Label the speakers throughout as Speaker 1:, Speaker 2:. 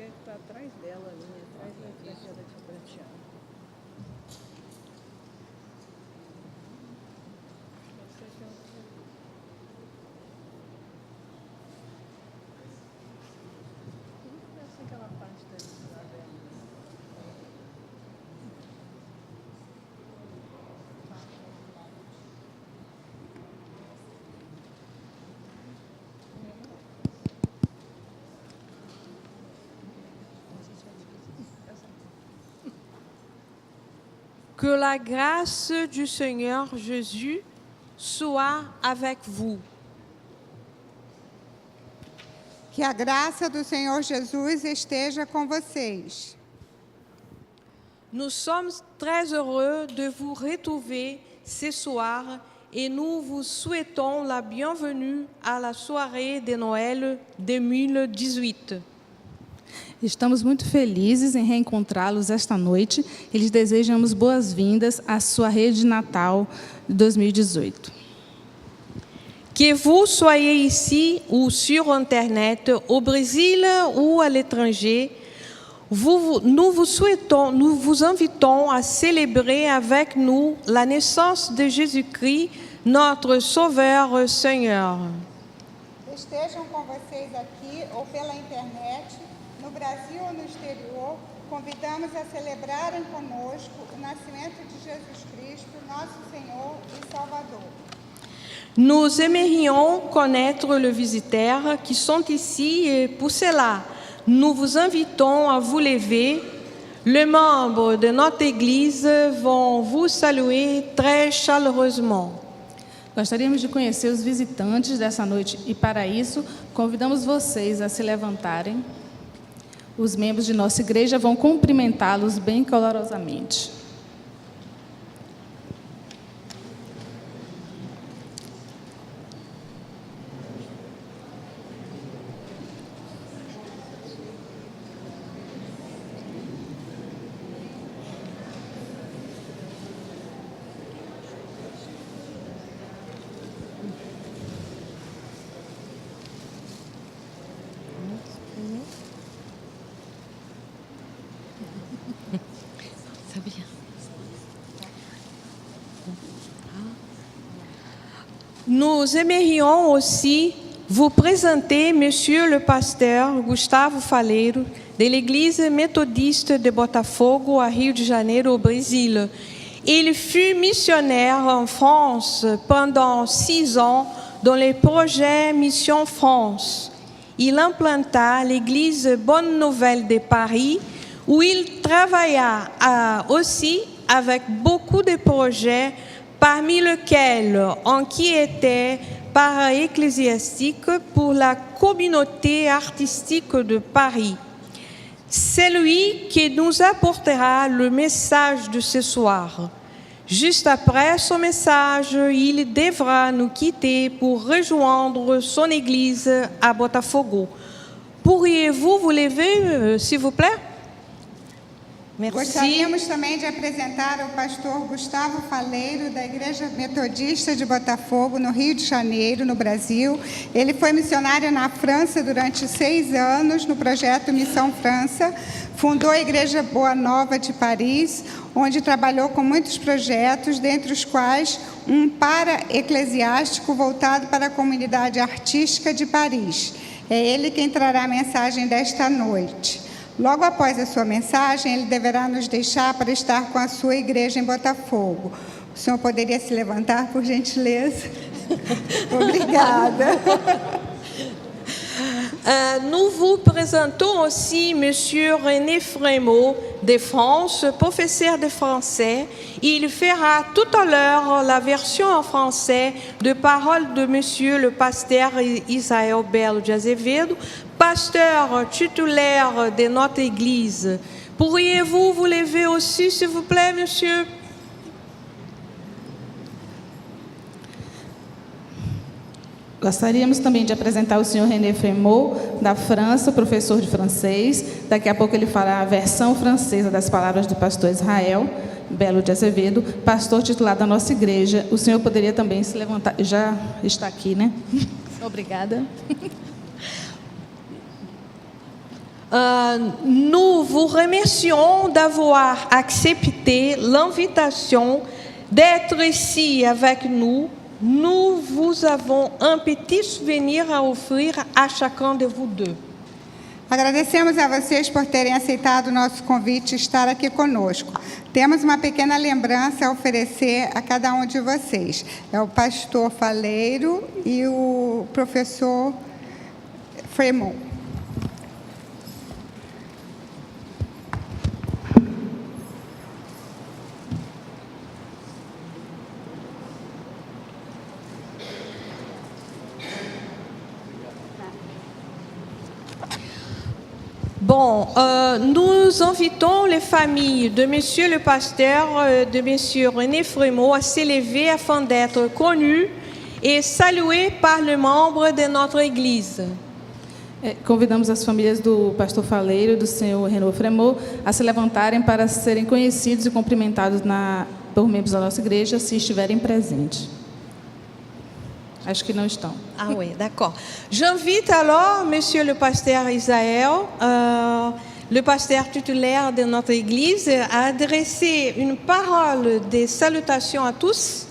Speaker 1: que está atrás dela ali, atrás daquela de prateado. Esse aqui é o tudo começa aquela parte dali lá dela.
Speaker 2: Que la grâce du Seigneur Jésus soit avec vous.
Speaker 3: Que a graça do Senhor Jesus esteja com vocês.
Speaker 2: Nous sommes très heureux de vous retrouver ce soir et nous vous souhaitons la bienvenue à la soirée de Noël 2018.
Speaker 4: Estamos muito felizes em reencontrá-los esta noite e lhes desejamos boas-vindas à sua rede de Natal de 2018.
Speaker 2: Que vous soyez ici ou sur Internet, au Brésil ou à l'étranger, nous vous invitons à célébrer avec nous la naissance de Jésus-Christ, notre Sauveur Seigneur.
Speaker 3: Estejam com vocês aqui ou pela internet, no Brasil ou no exterior, convidamos a celebrarem conosco o nascimento de Jesus Cristo, nosso Senhor e Salvador.
Speaker 2: Nous aimerions connaître les visiteurs qui sont ici et pour cela, nous vous invitons à vous lever. Les membres de notre Église vont vous saluer très chaleureusement.
Speaker 4: Gostaríamos de conhecer os visitantes dessa noite e, para isso, convidamos vocês a se levantarem. Os membros de nossa igreja vão cumprimentá-los bem calorosamente.
Speaker 2: Nous aimerions aussi vous présenter Monsieur le pasteur Gustavo Faleiro, de l'Église méthodiste de Botafogo, à Rio de Janeiro, au Brésil. Il fut missionnaire en France pendant 6 ans dans le projet Mission France. Il implanta l'Église Bonne Nouvelle de Paris, où il travailla aussi avec beaucoup de projets, parmi lesquels un qui était para-ecclésiastique pour la communauté artistique de Paris. C'est lui qui nous apportera le message de ce soir. Juste après son message, il devra nous quitter pour rejoindre son église à Botafogo. Pourriez-vous vous lever, s'il vous plaît? Merci.
Speaker 3: Gostaríamos também de apresentar o pastor Gustavo Faleiro, da Igreja Metodista de Botafogo, no Rio de Janeiro, no Brasil. Ele foi missionário na França durante 6 anos, no projeto Missão França. Fundou a Igreja Boa Nova de Paris, onde trabalhou com muitos projetos, dentre os quais um para-eclesiástico voltado para a comunidade artística de Paris. É ele quem trará a mensagem desta noite. Logo após a sua mensagem, ele deverá nos deixar para estar com a sua igreja em Botafogo. O senhor poderia se levantar, por gentileza? Obrigada.
Speaker 2: Nous vous présentons aussi Monsieur René Frémaux de France, professeur de français. Il fera tout à l'heure la version en français de paroles de Monsieur le pasteur Isael Belo de Azevedo, pasteur titulaire de notre Église. Pourriez-vous vous lever aussi, s'il vous plaît, monsieur?
Speaker 4: Gostaríamos também de apresentar o senhor René Frémaux, da França, professor de francês. Daqui a pouco ele fará a versão francesa das palavras do pastor Israel Belo de Azevedo, pastor titular da nossa igreja. O senhor poderia também se levantar, já está aqui, né? Obrigada.
Speaker 2: Nous vous remercions d'avoir accepté l'invitation d'être ici avec nous. Nous vous avons un petit souvenir à offrir à chacun de vous deux.
Speaker 3: Agradecemos a vocês por terem aceitado o nosso convite e estar aqui conosco. Temos uma pequena lembrança a oferecer a cada um de vocês. É o pastor Faleiro e o professor Fremont.
Speaker 2: Bon, nous invitons les familles de Monsieur le pasteur, de Monsieur René Fremont à s'élever afin d'être connus et salués par les membres de notre Église.
Speaker 4: Convidamos as famílias do pastor Faleiro e do senhor René Fremont a se levantarem para serem conhecidos e cumprimentados por membros da nossa igreja, se estiverem presentes. Acho que não estão.
Speaker 2: Ah oui, d'accord. J'invite alors Monsieur le pasteur Isaël, le pasteur titulaire de notre Église, à adresser une parole de salutation à tous.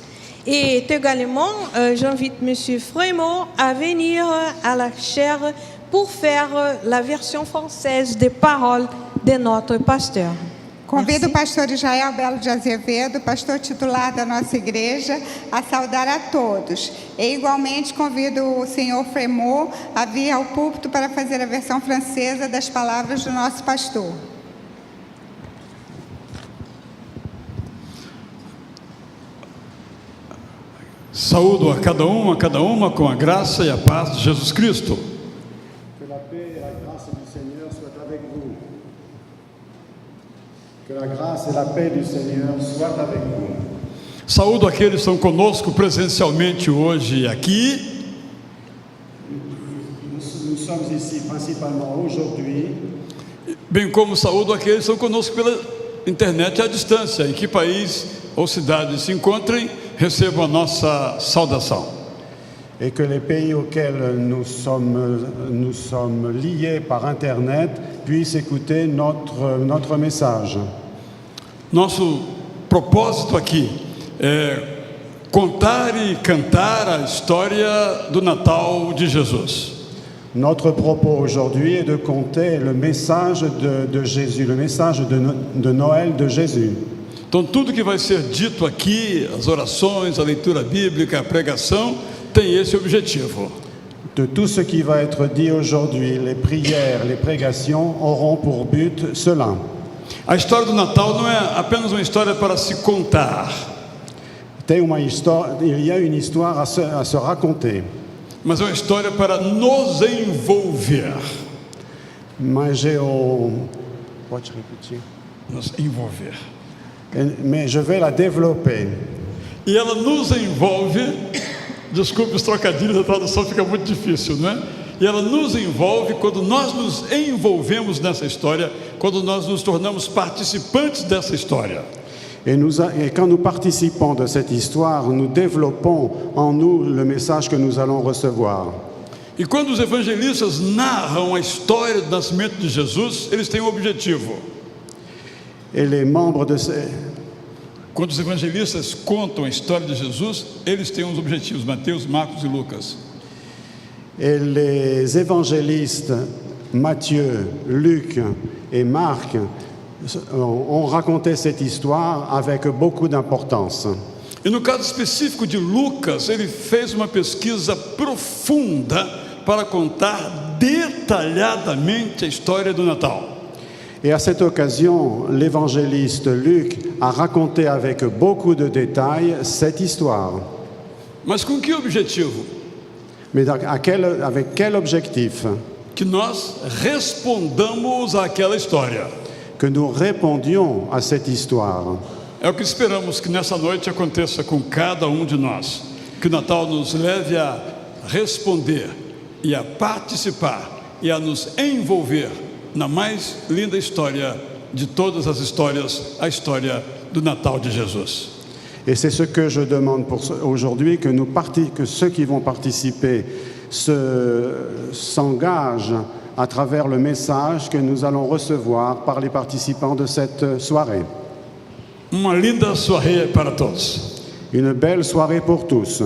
Speaker 2: Et également, j'invite Monsieur Fremont à venir à la chaire pour faire la version française des paroles de notre pasteur.
Speaker 3: Convido o pastor Israel Belo de Azevedo, pastor titular da nossa igreja, a saudar a todos. E igualmente convido o senhor Fremont a vir ao púlpito para fazer a versão francesa das palavras do nosso pastor.
Speaker 5: Saúdo a cada uma com a graça e a paz de Jesus Cristo.
Speaker 6: Que la paix et la grâce du Seigneur soient avec vous. Que la grâce et la paix du Seigneur soient avec vous.
Speaker 5: Saúdo aqueles que estão conosco presencialmente hoje aqui.
Speaker 6: Nous sommes ici principalement aujourd'hui,
Speaker 5: Bem como saúdo aqueles que estão conosco pela internet à distância. Em que país ou cidade se encontrem, recebam a nossa saudação.
Speaker 6: et que les pays auxquels nous sommes liés par Internet puissent écouter notre message.
Speaker 5: Nosso propósito aqui é contar e cantar a história do Natal de Jesus.
Speaker 6: Notre propos aujourd'hui est de conter le message de Jésus, le message de Noël de Jésus.
Speaker 5: Então, tudo que vai ser dito aqui, as orações, a leitura bíblica, a pregação, tem esse objetivo.
Speaker 6: De tout ce qui va être dit aujourd'hui, les prières, les prégations auront pour but cela.
Speaker 5: A história do Natal não é apenas uma história para se contar,
Speaker 6: Il y a une histoire à se raconter.
Speaker 5: mas é uma história para nos envolver.
Speaker 6: Mais pode repetir?
Speaker 5: Nos envolver.
Speaker 6: Mais je vais la développer.
Speaker 5: E ela nos envolve, desculpe os trocadilhos, a tradução fica muito difícil, não é? E ela nos envolve quando nós nos envolvemos nessa história, quando nós nos tornamos participantes dessa história.
Speaker 6: Et quand nous participons de cette histoire, nous développons en nous le message que nous allons recevoir.
Speaker 5: E quando os evangelistas narram a história do nascimento de Jesus, eles têm um objetivo.
Speaker 6: Et les membres de
Speaker 5: Quando os evangelistas contam a história de Jesus, eles têm uns objetivos, Mateus, Marcos e Lucas.
Speaker 6: Et les évangélistes Matthieu, Luc et Marc ont raconté cette histoire avec beaucoup d'importance.
Speaker 5: E no caso específico de Lucas, ele fez uma pesquisa profunda para contar detalhadamente a história do Natal.
Speaker 6: Et à cette occasion, l'évangéliste Luc a raconté avec beaucoup de détails cette histoire.
Speaker 5: Mas com que objetivo?
Speaker 6: Mais avec quel objectif?
Speaker 5: Que nós respondamos àquela história.
Speaker 6: Que nous répondions à cette histoire.
Speaker 5: É o que esperamos que nessa noite aconteça com cada um de nós. Que o Natal nos leve a responder e a participar e a nos envolver na mais linda história de todas as histórias, a história do Natal de Jesus.
Speaker 6: Et c'est ce que je demande aujourd'hui, que ceux qui vont participer s'engagent à travers le message que nous allons recevoir par les participants de cette soirée.
Speaker 5: Uma linda soirée para todos.
Speaker 6: Une belle soirée pour tous.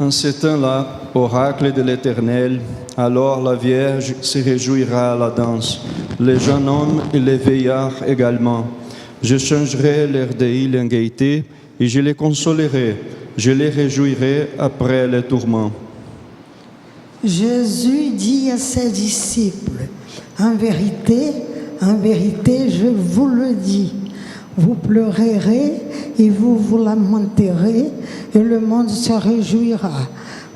Speaker 7: En ce temps-là, oracle de l'Éternel, alors la Vierge se réjouira à la danse, les jeunes hommes et les vieillards également. Je changerai leur deuil en gaieté et je les consolerai, je les réjouirai après les tourments.
Speaker 8: Jésus dit à ses disciples, en vérité, je vous le dis, vous pleurerez et vous vous lamenterez et le monde se réjouira.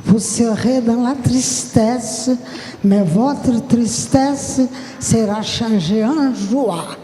Speaker 8: Vous serez dans la tristesse, mais votre tristesse sera changée en joie.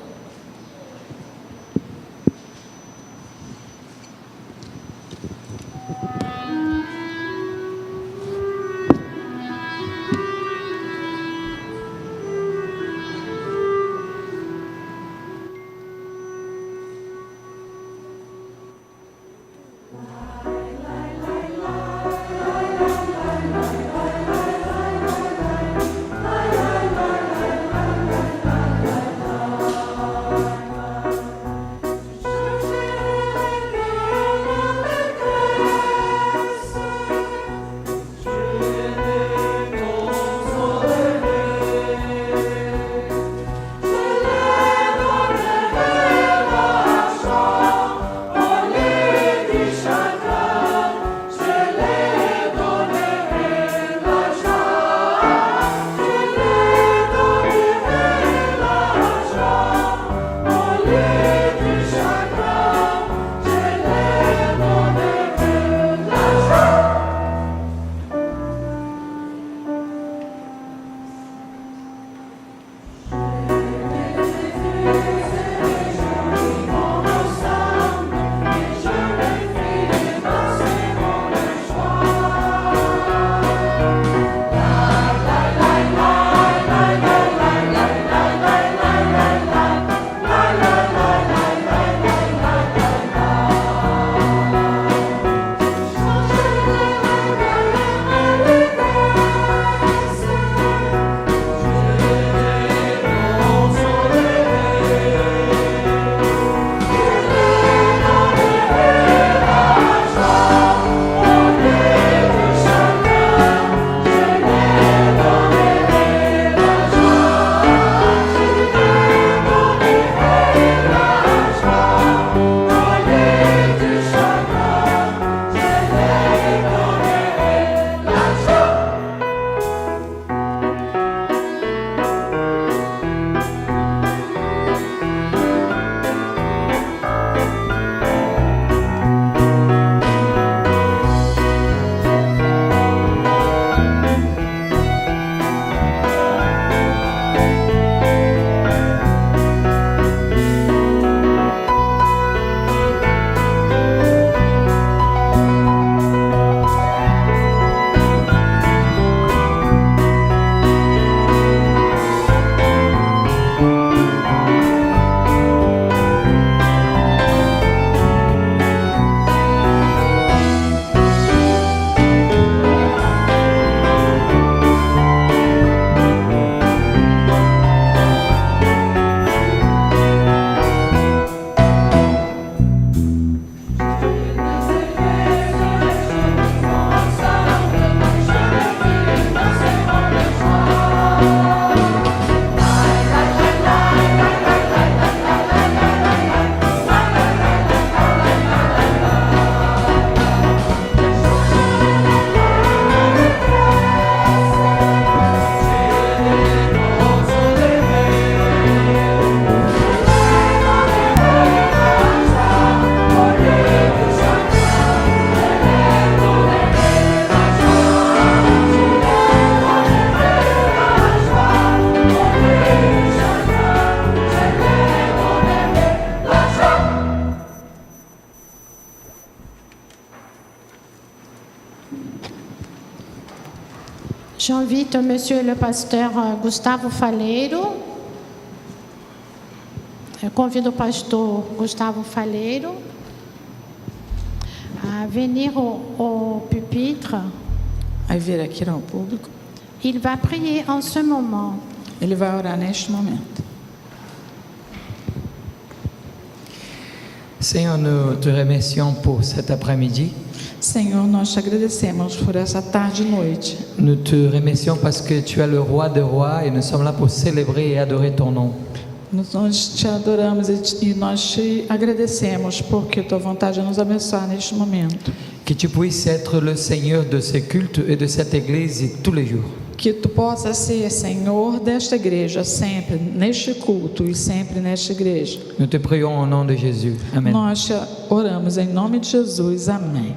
Speaker 9: J'invite Monsieur le pasteur Gustavo Faleiro. Eu convido o pastor Gustavo Faleiro a venir au pupitre.
Speaker 10: A vir aqui ao público.
Speaker 9: Il va prier en ce moment.
Speaker 10: Ele vai orar neste momento.
Speaker 11: Seigneur, nous te remercions pour cet après-midi.
Speaker 10: Senhor, nós te agradecemos por essa tarde e noite.
Speaker 11: Nous te remercions parce que tu es le roi des rois et nous sommes là pour célébrer et adorer ton nom.
Speaker 10: Nós te adoramos e nós te agradecemos porque tua vontade é nos abençoar neste momento.
Speaker 11: Que tu puisses être le Seigneur de ce culte et de cette église tous les jours.
Speaker 10: Que tu possa ser Senhor desta igreja sempre, neste culto e sempre nesta igreja.
Speaker 11: Nous te prions au nom de Jésus. Amen.
Speaker 10: Nós te oramos em nome de Jesus. Amém.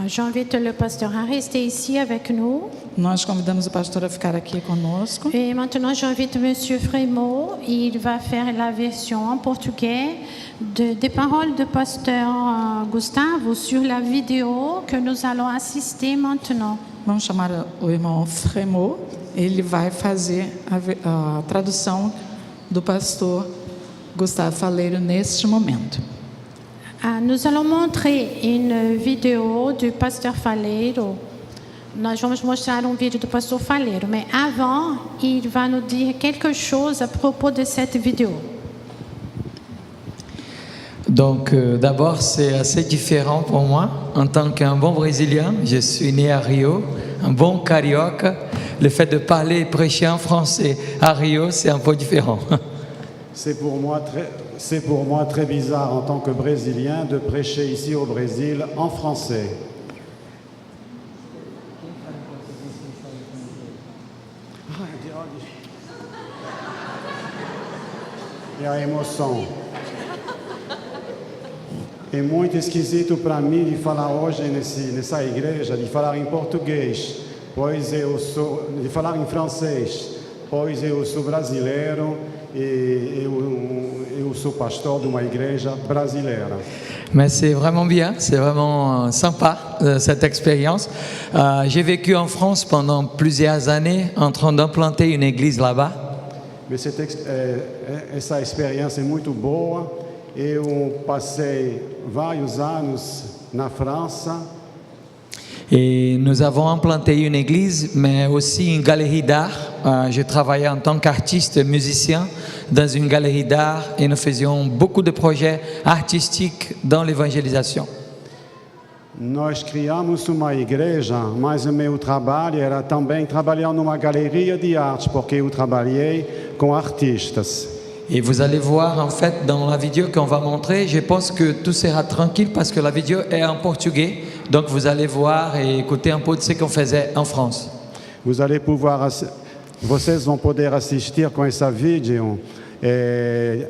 Speaker 9: J'invite le pasteur à rester ici avec nous.
Speaker 10: Nós convidamos o pastor a ficar aqui conosco.
Speaker 9: Et maintenant, j'invite Monsieur Frémaux. Il va faire la version en portugais des paroles du pasteur Gustavo sur la vidéo que nous allons assister maintenant.
Speaker 10: Vamos chamar o irmão Frémaux. Ele vai fazer a tradução do pastor Gustavo Faleiro neste momento.
Speaker 9: Nous allons montrer une vidéo du pasteur Faleiro. Nós vamos mostrar vídeo do pastor Faleiro, mais avant, il va nous dire quelque chose à propos de cette vidéo.
Speaker 11: Donc, d'abord, c'est assez différent pour moi. En tant qu'un bon Brésilien, je suis né à Rio, un bon carioca. Le fait de parler et prêcher en français à Rio, c'est un peu différent.
Speaker 6: C'est pour moi très bizarre en tant que Brésilien de prêcher ici au Brésil en français. E a emoção. É muito esquisito para mim de falar hoje nessa igreja, de falar em português, pois de falar em francês, pois eu sou brasileiro e eu sou pastor de uma igreja brasileira.
Speaker 11: Mais c'est vraiment bien, c'est vraiment sympa cette expérience. J'ai vécu en France pendant plusieurs années en train d'implanter une église là-bas.
Speaker 6: Mais essa experiência é muito boa. Eu passei vários anos na França.
Speaker 11: Et nous avons implanté une église, mais aussi une galerie d'art. Je travaillais en tant qu'artiste musicien dans une galerie d'art et nous faisions beaucoup de projets artistiques dans l'évangélisation.
Speaker 6: Nós criamos uma igreja, mas o meu trabalho era também trabalhar numa galeria de arte, porque eu trabalhei com artistas.
Speaker 11: Et vous allez voir en fait dans la vidéo qu'on va montrer, je pense que tout sera tranquille parce que la vidéo est en portugais. Donc vous allez voir et écouter un peu de ce qu'on faisait en France.
Speaker 6: Vocês vão poder assistir com essa vídeo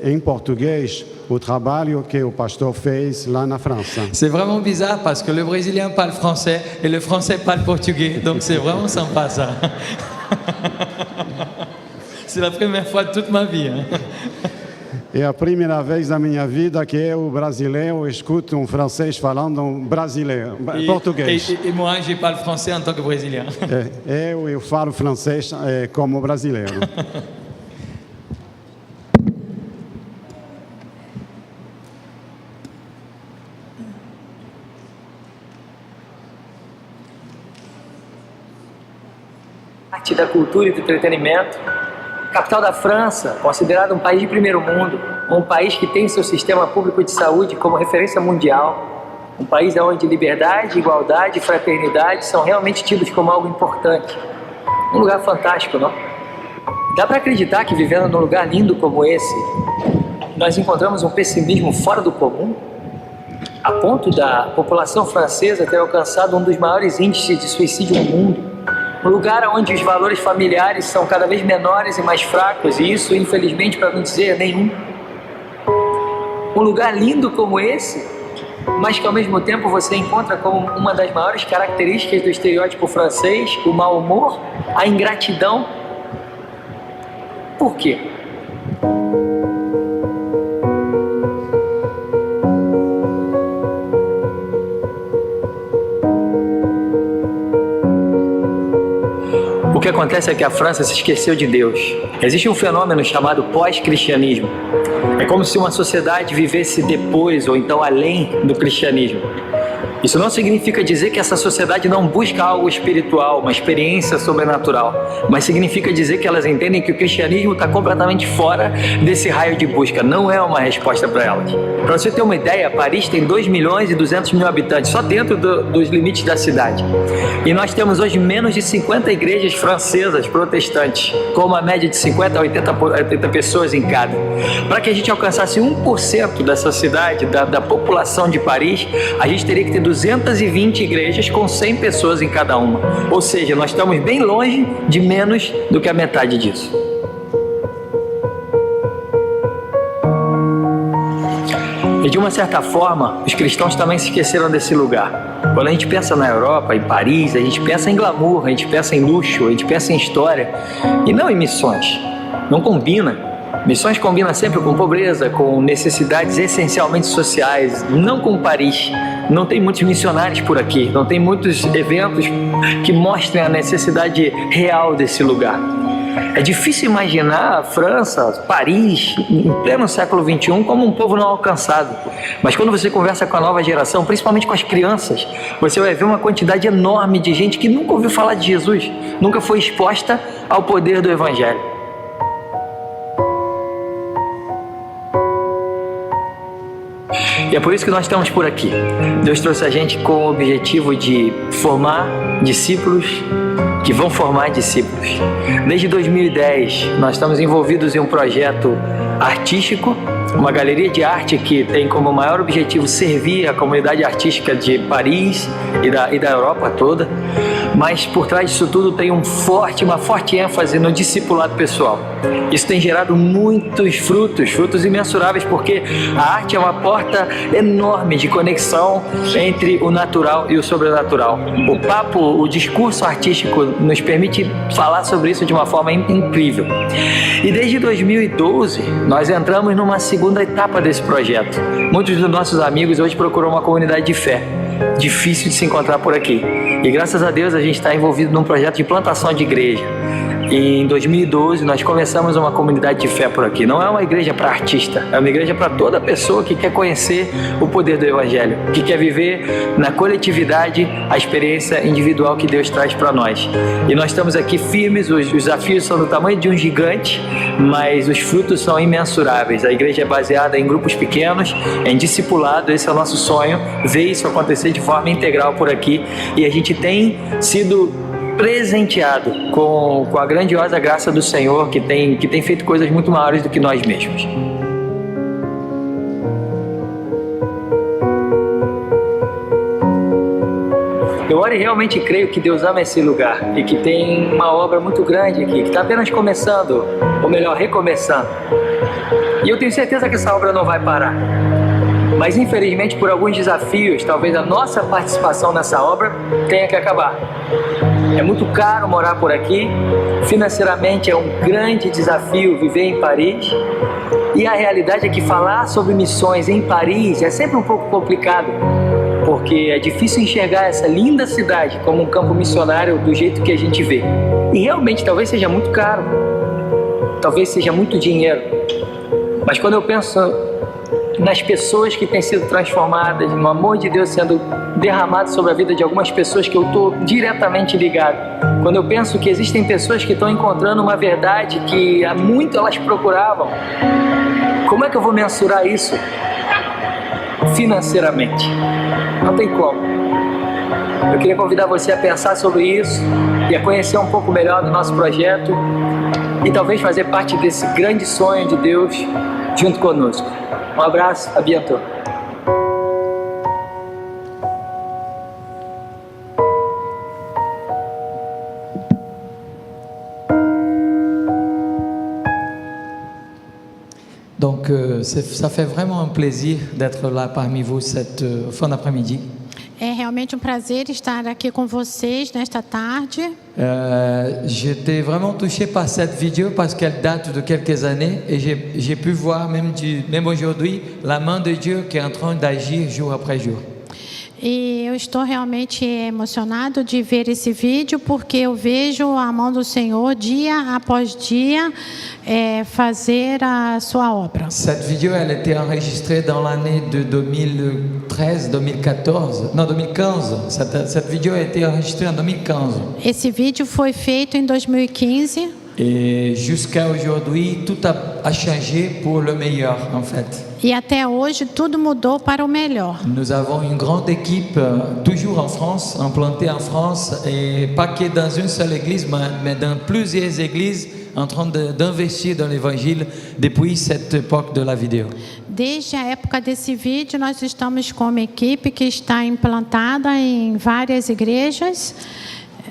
Speaker 6: em português o trabalho que o pastor fez lá na França.
Speaker 11: C'est vraiment bizarre parce que le Brésilien parle français et le Français parle portugais. Donc c'est vraiment sympa ça. C'est la première fois de toute ma vie. Hein.
Speaker 6: É a primeira vez na minha vida que eu, brasileiro, escuto um francês falando português.
Speaker 11: Et moi, je parle français en tant que Brésilien.
Speaker 6: Eu falo francês como brasileiro.
Speaker 12: Arte da cultura e do entretenimento. Capital da França, considerado um país de primeiro mundo, um país que tem seu sistema público de saúde como referência mundial, um país onde liberdade, igualdade e fraternidade são realmente tidos como algo importante. Um lugar fantástico, não? Dá para acreditar que vivendo num lugar lindo como esse, nós encontramos um pessimismo fora do comum, a ponto da população francesa ter alcançado um dos maiores índices de suicídio no mundo. Um lugar onde os valores familiares são cada vez menores e mais fracos, e isso, infelizmente, para não dizer nenhum. Um lugar lindo como esse, mas que ao mesmo tempo você encontra como uma das maiores características do estereótipo francês, o mau humor, a ingratidão. Por quê? acontece é que a França se esqueceu de Deus. Existe um fenômeno chamado pós-cristianismo. É como se uma sociedade vivesse depois ou então além do cristianismo. Isso não significa dizer que essa sociedade não busca algo espiritual, uma experiência sobrenatural, mas significa dizer que elas entendem que o cristianismo está completamente fora desse raio de busca, não é uma resposta para elas. Para você ter uma ideia, Paris tem 2.200.000 habitantes, só dentro dos limites da cidade. E nós temos hoje menos de 50 igrejas francesas protestantes, com uma média de 50 a 80 pessoas em cada. Para que a gente alcançasse 1% dessa cidade, da população de Paris, a gente teria que ter 220 igrejas com 100 pessoas em cada uma. Ou seja, nós estamos bem longe de menos do que a metade disso. E de uma certa forma, os cristãos também se esqueceram desse lugar. Quando a gente pensa na Europa, em Paris, a gente pensa em glamour, a gente pensa em luxo, a gente pensa em história e não em missões. Não combina. Missões combina sempre com pobreza, com necessidades essencialmente sociais, não com Paris. Não tem muitos missionários por aqui, não tem muitos eventos que mostrem a necessidade real desse lugar. É difícil imaginar a França, Paris, em pleno século XXI, como um povo não alcançado. Mas quando você conversa com a nova geração, principalmente com as crianças, você vai ver uma quantidade enorme de gente que nunca ouviu falar de Jesus, nunca foi exposta ao poder do Evangelho. E é por isso que nós estamos por aqui. Deus trouxe a gente com o objetivo de formar discípulos que vão formar discípulos. Desde 2010, nós estamos envolvidos em um projeto artístico, uma galeria de arte que tem como maior objetivo servir a comunidade artística de Paris e da Europa toda. Mas por trás disso tudo tem uma forte ênfase no discipulado pessoal. Isso tem gerado muitos frutos imensuráveis, porque a arte é uma porta enorme de conexão entre o natural e o sobrenatural. O discurso artístico nos permite falar sobre isso de uma forma incrível. E desde 2012, nós entramos numa segunda etapa desse projeto. Muitos dos nossos amigos hoje procuram uma comunidade de fé. Difícil de se encontrar por aqui. E graças a Deus a gente está envolvido num projeto de plantação de igreja. E em 2012 nós começamos uma comunidade de fé por aqui. Não é uma igreja para artista, é uma igreja para toda pessoa que quer conhecer o poder do Evangelho, que quer viver na coletividade a experiência individual que Deus traz para nós. E nós estamos aqui firmes, os desafios são do tamanho de um gigante, mas os frutos são imensuráveis. A igreja é baseada em grupos pequenos, em discipulado, esse é o nosso sonho, ver isso acontecer de forma integral por aqui. E a gente tem sido presenteado com a grandiosa graça do Senhor, que tem feito coisas muito maiores do que nós mesmos. Eu oro e realmente creio que Deus ama esse lugar e que tem uma obra muito grande aqui, que está apenas começando, ou melhor, recomeçando. E eu tenho certeza que essa obra não vai parar. Mas infelizmente, por alguns desafios, talvez a nossa participação nessa obra tenha que acabar. É muito caro morar por aqui, financeiramente é um grande desafio viver em Paris, e a realidade é que falar sobre missões em Paris é sempre um pouco complicado, porque é difícil enxergar essa linda cidade como um campo missionário do jeito que a gente vê. E realmente talvez seja muito caro, talvez seja muito dinheiro, mas quando eu penso nas pessoas que têm sido transformadas, no amor de Deus sendo derramado sobre a vida de algumas pessoas que eu estou diretamente ligado. Quando eu penso que existem pessoas que estão encontrando uma verdade que há muito elas procuravam, como é que eu vou mensurar isso financeiramente? Não tem como. Eu queria convidar você a pensar sobre isso e a conhecer um pouco melhor do nosso projeto e talvez fazer parte desse grande sonho de Deus junto conosco. Um abraço, à bientôt.
Speaker 11: Donc, ça fait vraiment un plaisir d'être là parmi vous cette fin d'après-midi.
Speaker 9: É realmente um prazer estar aqui com vocês nesta tarde.
Speaker 11: J'étais vraiment touché par cette vidéo parce qu'elle date de quelques années et j'ai pu voir même aujourd'hui la main de Dieu qui est en train d'agir jour après jour.
Speaker 9: E eu estou realmente emocionado de ver esse vídeo, porque eu vejo a mão do Senhor dia após dia fazer a sua obra.
Speaker 11: Cette vidéo, elle a été enregistrée dans l'année de 2013, 2014, non 2015. Cette vidéo a été enregistrée en 2015.
Speaker 9: Esse vídeo foi feito em 2015.
Speaker 11: Et jusqu'à aujourd'hui, tout a changé pour le meilleur, en fait.
Speaker 9: E até hoje tudo mudou para o melhor.
Speaker 11: Nous avons une grande équipe, toujours en France, implantée en France, et pas que dans une seule église, mais dans plusieurs églises, en train d'investir dans l'évangile depuis cette époque de la vidéo.
Speaker 9: Desde a época desse vídeo, nós estamos com uma equipe que está implantada em várias igrejas,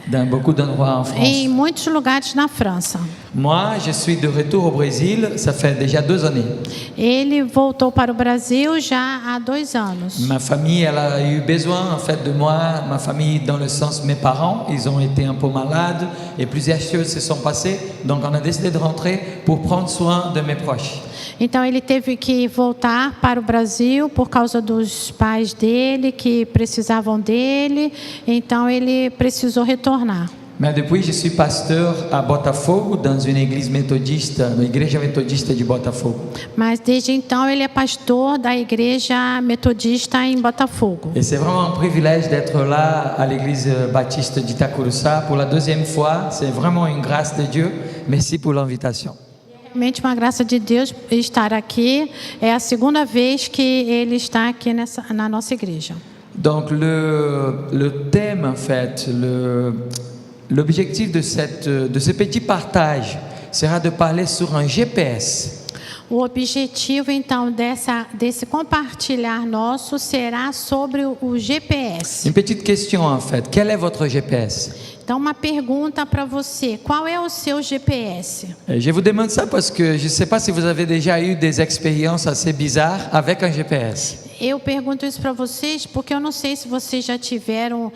Speaker 11: Dans beaucoup d'endroits en France.
Speaker 9: em muitos lugares na França.
Speaker 11: Moi, je suis de retour au Brésil, ça fait déjà 2 années.
Speaker 9: Ele voltou para o Brasil já há 2 anos.
Speaker 11: Ma famille, elle a eu besoin en fait de moi. Ma famille, dans le sens mes parents, ils ont été un peu malades et plusieurs choses se sont passées. Donc, on a décidé de rentrer pour prendre soin de mes proches.
Speaker 9: Então ele teve que voltar para o Brasil por causa dos pais dele que precisavam dele. Então ele precisou retornar.
Speaker 11: Mais depuis, je suis pasteur à Botafogo, dans une église méthodiste, na igreja metodista de Botafogo.
Speaker 9: Mas desde então ele é pastor da igreja metodista em Botafogo.
Speaker 11: Et c'est vraiment un privilège d'être là à l'église baptiste d'Itacuruçá pour la 2e fois. C'est vraiment une grâce de Dieu. Merci pour l'invitation.
Speaker 9: Realmente uma graça de Deus estar aqui. É a 2ª vez que ele está aqui na nossa igreja.
Speaker 11: Donc le thème, en fait, l'objectif de ce petit partage sera de parler sur un GPS.
Speaker 9: O objetivo, então, desse compartilhar nosso será sobre o GPS.
Speaker 11: Une petite question, en fait. Quel est votre GPS?
Speaker 9: Então, uma pergunta para você. Qual é o seu GPS?
Speaker 11: Je vous demande ça parce que je ne sais pas si vous avez déjà eu des expériences assez bizarres avec un GPS.
Speaker 9: Eu pergunto isso para vocês porque eu não sei se vocês já tiveram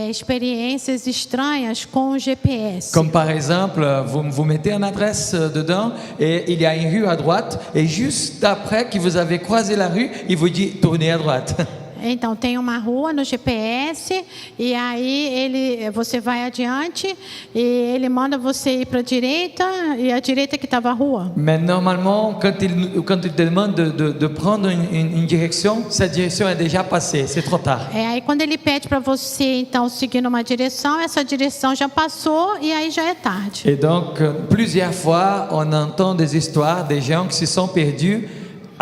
Speaker 9: experiências estranhas com o GPS.
Speaker 11: Comme par exemple, vous mettez une adresse dedans et il y a une rue à droite et juste après que vous avez croisé la rue, il vous dit tournez à droite.
Speaker 9: Então tem uma rua no GPS e aí você vai adiante e ele manda você ir para a direita e a direita que estava a rua.
Speaker 11: Mais normalement, quand il demande de prendre une direction, cette direction est déjà passée, c'est trop tard.
Speaker 9: Aí quando ele pede para você então seguir numa direção, essa direção já passou e aí já é tarde.
Speaker 11: Et donc plusieurs fois, on entend des histoires des gens qui se sont perdus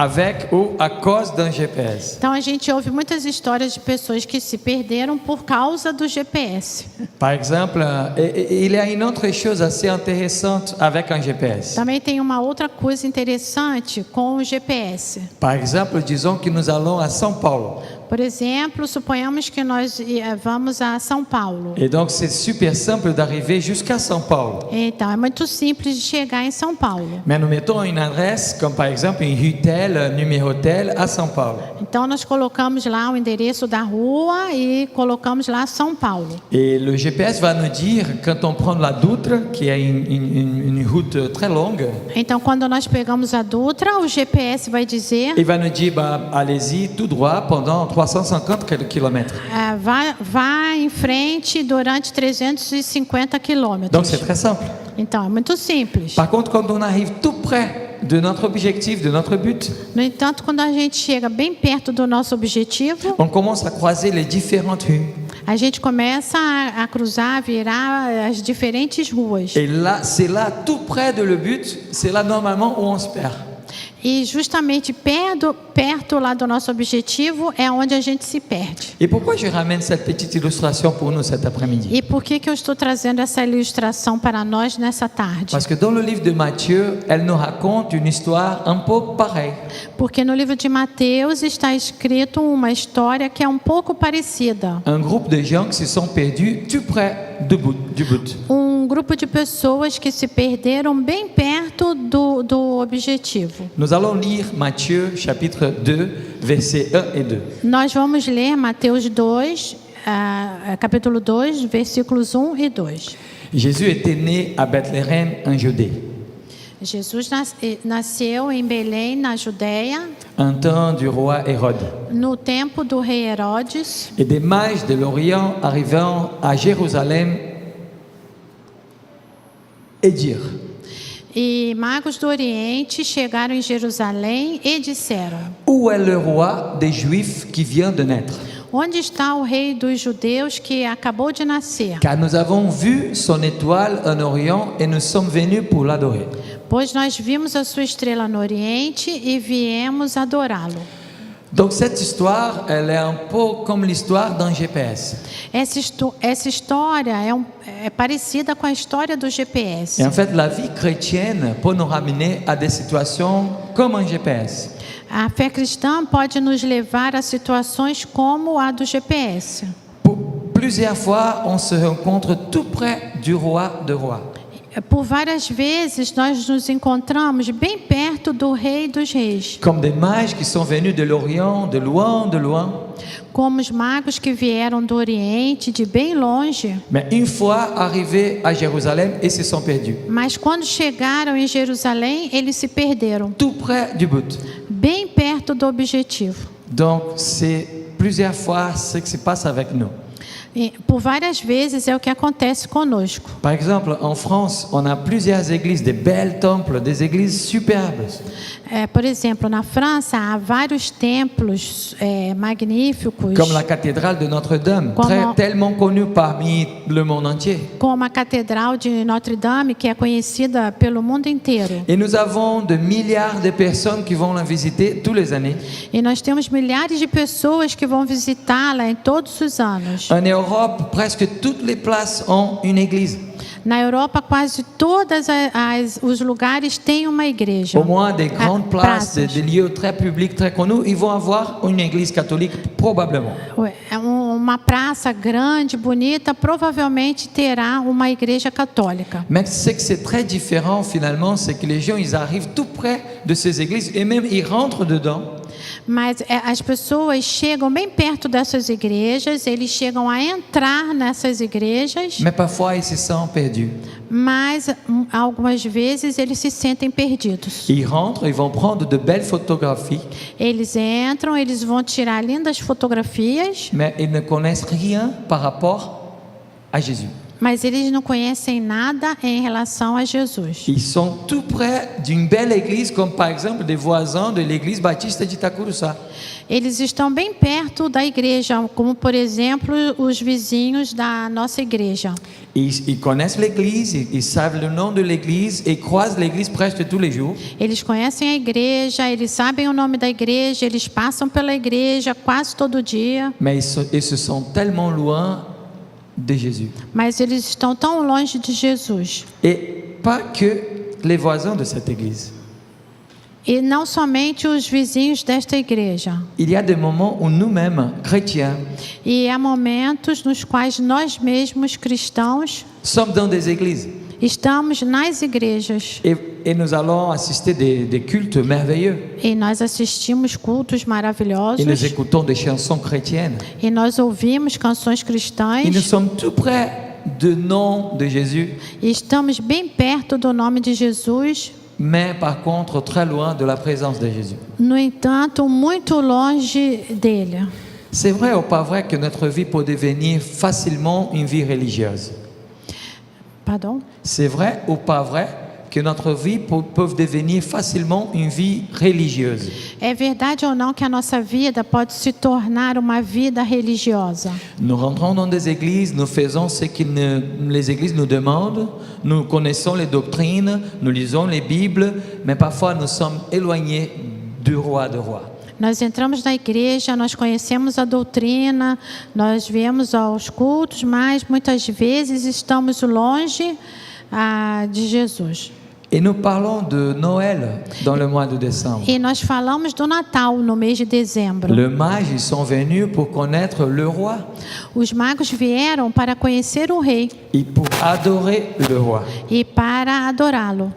Speaker 11: avec ou à cause d'un GPS.
Speaker 9: Então a gente ouve muitas histórias de pessoas que se perderam por causa do GPS.
Speaker 11: Par exemple, il y a une autre chose assez intéressante avec un GPS.
Speaker 9: Também tem uma outra coisa interessante com o GPS.
Speaker 11: Par exemple, disons que nous allons à São Paulo.
Speaker 9: Por exemplo, suponhamos que nós vamos a São Paulo.
Speaker 11: Et donc c'est super simple d'arriver jusqu'à São Paulo.
Speaker 9: Então é muito simples de chegar em São Paulo.
Speaker 11: Mais nous mettons une adresse comme par exemple une rue telle, numéro tel à São Paulo.
Speaker 9: Então nós colocamos lá o endereço da rua e colocamos lá São Paulo.
Speaker 11: Et le GPS va nous dire quand on prend la Dutra, qui est une route très longue.
Speaker 9: Então quando nós pegamos a Dutra, o GPS vai dizer.
Speaker 11: Il va nous dire allez-y tout droit pendant 350 km.
Speaker 9: Vá em frente durante 350 quilômetros.
Speaker 11: Donc c'est très simple.
Speaker 9: Então é muito simples.
Speaker 11: Par contre, quand on arrive tout près de notre objectif, de notre but,
Speaker 9: no entanto, quando a gente chega bem perto do nosso objetivo,
Speaker 11: on commence à croiser les différentes rues.
Speaker 9: A gente começa a cruzar, a virar as diferentes ruas.
Speaker 11: Et là, c'est là tout près de le but, c'est là normalement où on se perd.
Speaker 9: E justamente perto lá do nosso objetivo é onde a gente se perde.
Speaker 11: Et pourquoi je ramène cette petite illustration pour nous cet après-midi?
Speaker 9: E por que eu estou trazendo essa ilustração para nós nessa tarde?
Speaker 11: Parce que dans le livre de Matthieu, elle nous raconte une histoire un peu pareille.
Speaker 9: Porque no livro de Mateus está escrito uma história que é um pouco parecida.
Speaker 11: Un groupe de gens qui se sont perdus tout près du but.
Speaker 9: Grupo de pessoas que se perderam bem perto do objetivo.
Speaker 11: Nous allons lire Matthieu chapitre 2, versets 1 et 2.
Speaker 9: Nós vamos ler Mateus 2, capítulo 2, versículos 1 e 2.
Speaker 11: Jésus était né à Bethléem en Judée.
Speaker 9: Jesus nasceu em Belém, na Judéia.
Speaker 11: un temps du roi Hérode.
Speaker 9: no tempo do rei Herodes,
Speaker 11: Et des mages de l'Orient arrivant à Jérusalem et dire:
Speaker 9: e magos do Oriente chegaram em Jerusalém e disseram:
Speaker 11: Où est le roi des Juifs qui vient de naître?
Speaker 9: Onde está o rei dos judeus que acabou de nascer?
Speaker 11: Car nous avons vu son étoile en Orient et nous sommes venus pour l'adorer.
Speaker 9: Pois nós vimos a sua estrela no Oriente e viemos adorá-lo.
Speaker 11: Donc cette histoire, elle est un peu comme l'histoire d'un GPS.
Speaker 9: Essa história é parecida com a história do GPS.
Speaker 11: Et en fait, la vie chrétienne peut nous ramener à des situations comme un GPS.
Speaker 9: A fé cristã pode nos levar a situações como a do GPS.
Speaker 11: Plusieurs fois, on se rencontre tout près du roi de rois.
Speaker 9: Por várias vezes nós nos encontramos bem perto do Rei dos Reis.
Speaker 11: Comme des mages qui sont venus de l'Orient, de loin,
Speaker 9: Como os magos que vieram do Oriente, de bem longe.
Speaker 11: mais une fois arrivés à Jérusalem, ils se sont perdus.
Speaker 9: Mas quando chegaram em Jerusalém, eles se perderam.
Speaker 11: Tout près du but.
Speaker 9: Bem perto do objetivo.
Speaker 11: Donc, c'est plusieurs fois ce qui se passe avec nous.
Speaker 9: E por várias vezes é o que acontece conosco.
Speaker 11: Par exemple, en France, on a plusieurs églises, des belles temples, des églises superbes.
Speaker 9: Por exemplo, na França há vários templos magníficos.
Speaker 11: Comme la cathédrale de Notre-Dame, tellement connue parmi le monde entier.
Speaker 9: Como a Catedral de Notre-Dame, que é conhecida pelo mundo inteiro.
Speaker 11: Et nous avons de milliards de personnes qui vont la visiter tous les années.
Speaker 9: E nós temos milhares de pessoas que vão visitá-la em todos os anos.
Speaker 11: En Europe, presque toutes les places ont une église.
Speaker 9: Na Europa, quase todos os lugares têm uma igreja.
Speaker 11: Au moins des grandes places, des lieux très publics, très connus, ils vont avoir une église catholique, probablement.
Speaker 9: Uma praça grande, bonita, provavelmente terá uma igreja católica.
Speaker 11: Mais ce que c'est très différent finalement, c'est que les gens, ils arrivent tout près de ces églises et même ils rentrent dedans.
Speaker 9: Mas as pessoas chegam bem perto dessas igrejas, eles chegam a entrar nessas igrejas.
Speaker 11: Mais parfois ils se sentent perdus.
Speaker 9: Mas algumas vezes eles se sentem perdidos.
Speaker 11: Ils rentrent, ils vont prendre de belles photographies.
Speaker 9: Eles entram, eles vão tirar lindas fotografias.
Speaker 11: Mais ils ne connaissent rien par rapport à Jésus.
Speaker 9: Mas eles não conhecem nada em relação a Jesus.
Speaker 11: Ils sont tout près d'une belle église, comme par exemple des voisins de l'église baptiste de Itacuruçá.
Speaker 9: Eles estão bem perto da igreja, como por exemplo os vizinhos da nossa igreja.
Speaker 11: Ils connaissent l'église, ils savent le nom de l'église et croisent l'église presque tous les jours.
Speaker 9: Eles conhecem a igreja, eles sabem o nome da igreja, eles passam pela igreja quase todo dia.
Speaker 11: Mais ils se sont tellement loin de Jésus.
Speaker 9: Mas eles estão tão longe de Jesus.
Speaker 11: Et pas que les voisins de cette église.
Speaker 9: E não somente os vizinhos desta igreja.
Speaker 11: Il y a des moments où nous-mêmes, chrétiens,
Speaker 9: E há momentos nos quais nós mesmos, cristãos,
Speaker 11: sommes dans des églises.
Speaker 9: Estamos nas igrejas.
Speaker 11: Et nous allons assister des cultes merveilleux.
Speaker 9: E nós assistimos cultos maravilhosos.
Speaker 11: Et nous écoutons des chansons chrétiennes.
Speaker 9: E nós ouvimos canções cristãs.
Speaker 11: Et nous sommes tout près du nom de Jésus.
Speaker 9: E estamos bem perto do nome de Jesus.
Speaker 11: Mais par contre, très loin de la présence de Jésus.
Speaker 9: No entanto, muito longe dele.
Speaker 11: C'est vrai ou pas vrai que notre vie peut devenir facilement une vie religieuse?
Speaker 9: Pardon?
Speaker 11: C'est vrai ou pas vrai que notre vie peut devenir facilement une vie religieuse?
Speaker 9: É verdade ou não que a nossa vida pode se tornar uma vida religiosa?
Speaker 11: Nous rentrons dans des églises, nous faisons ce que les églises nous demandent, nous connaissons les doctrines, nous lisons les Bibles, mais parfois nous sommes éloignés du roi de rois.
Speaker 9: Nós entramos na igreja, nós conhecemos a doutrina, nós viemos aos cultos, mas muitas vezes estamos longe de Jesus.
Speaker 11: Et nous parlons de Noël dans le mois de décembre.
Speaker 9: E nós falamos do Natal no mês de dezembro.
Speaker 11: Les mages ils sont venus pour connaître le roi.
Speaker 9: Os magos vieram para conhecer o rei.
Speaker 11: Et pour adorer le roi.
Speaker 9: E para adorá-lo.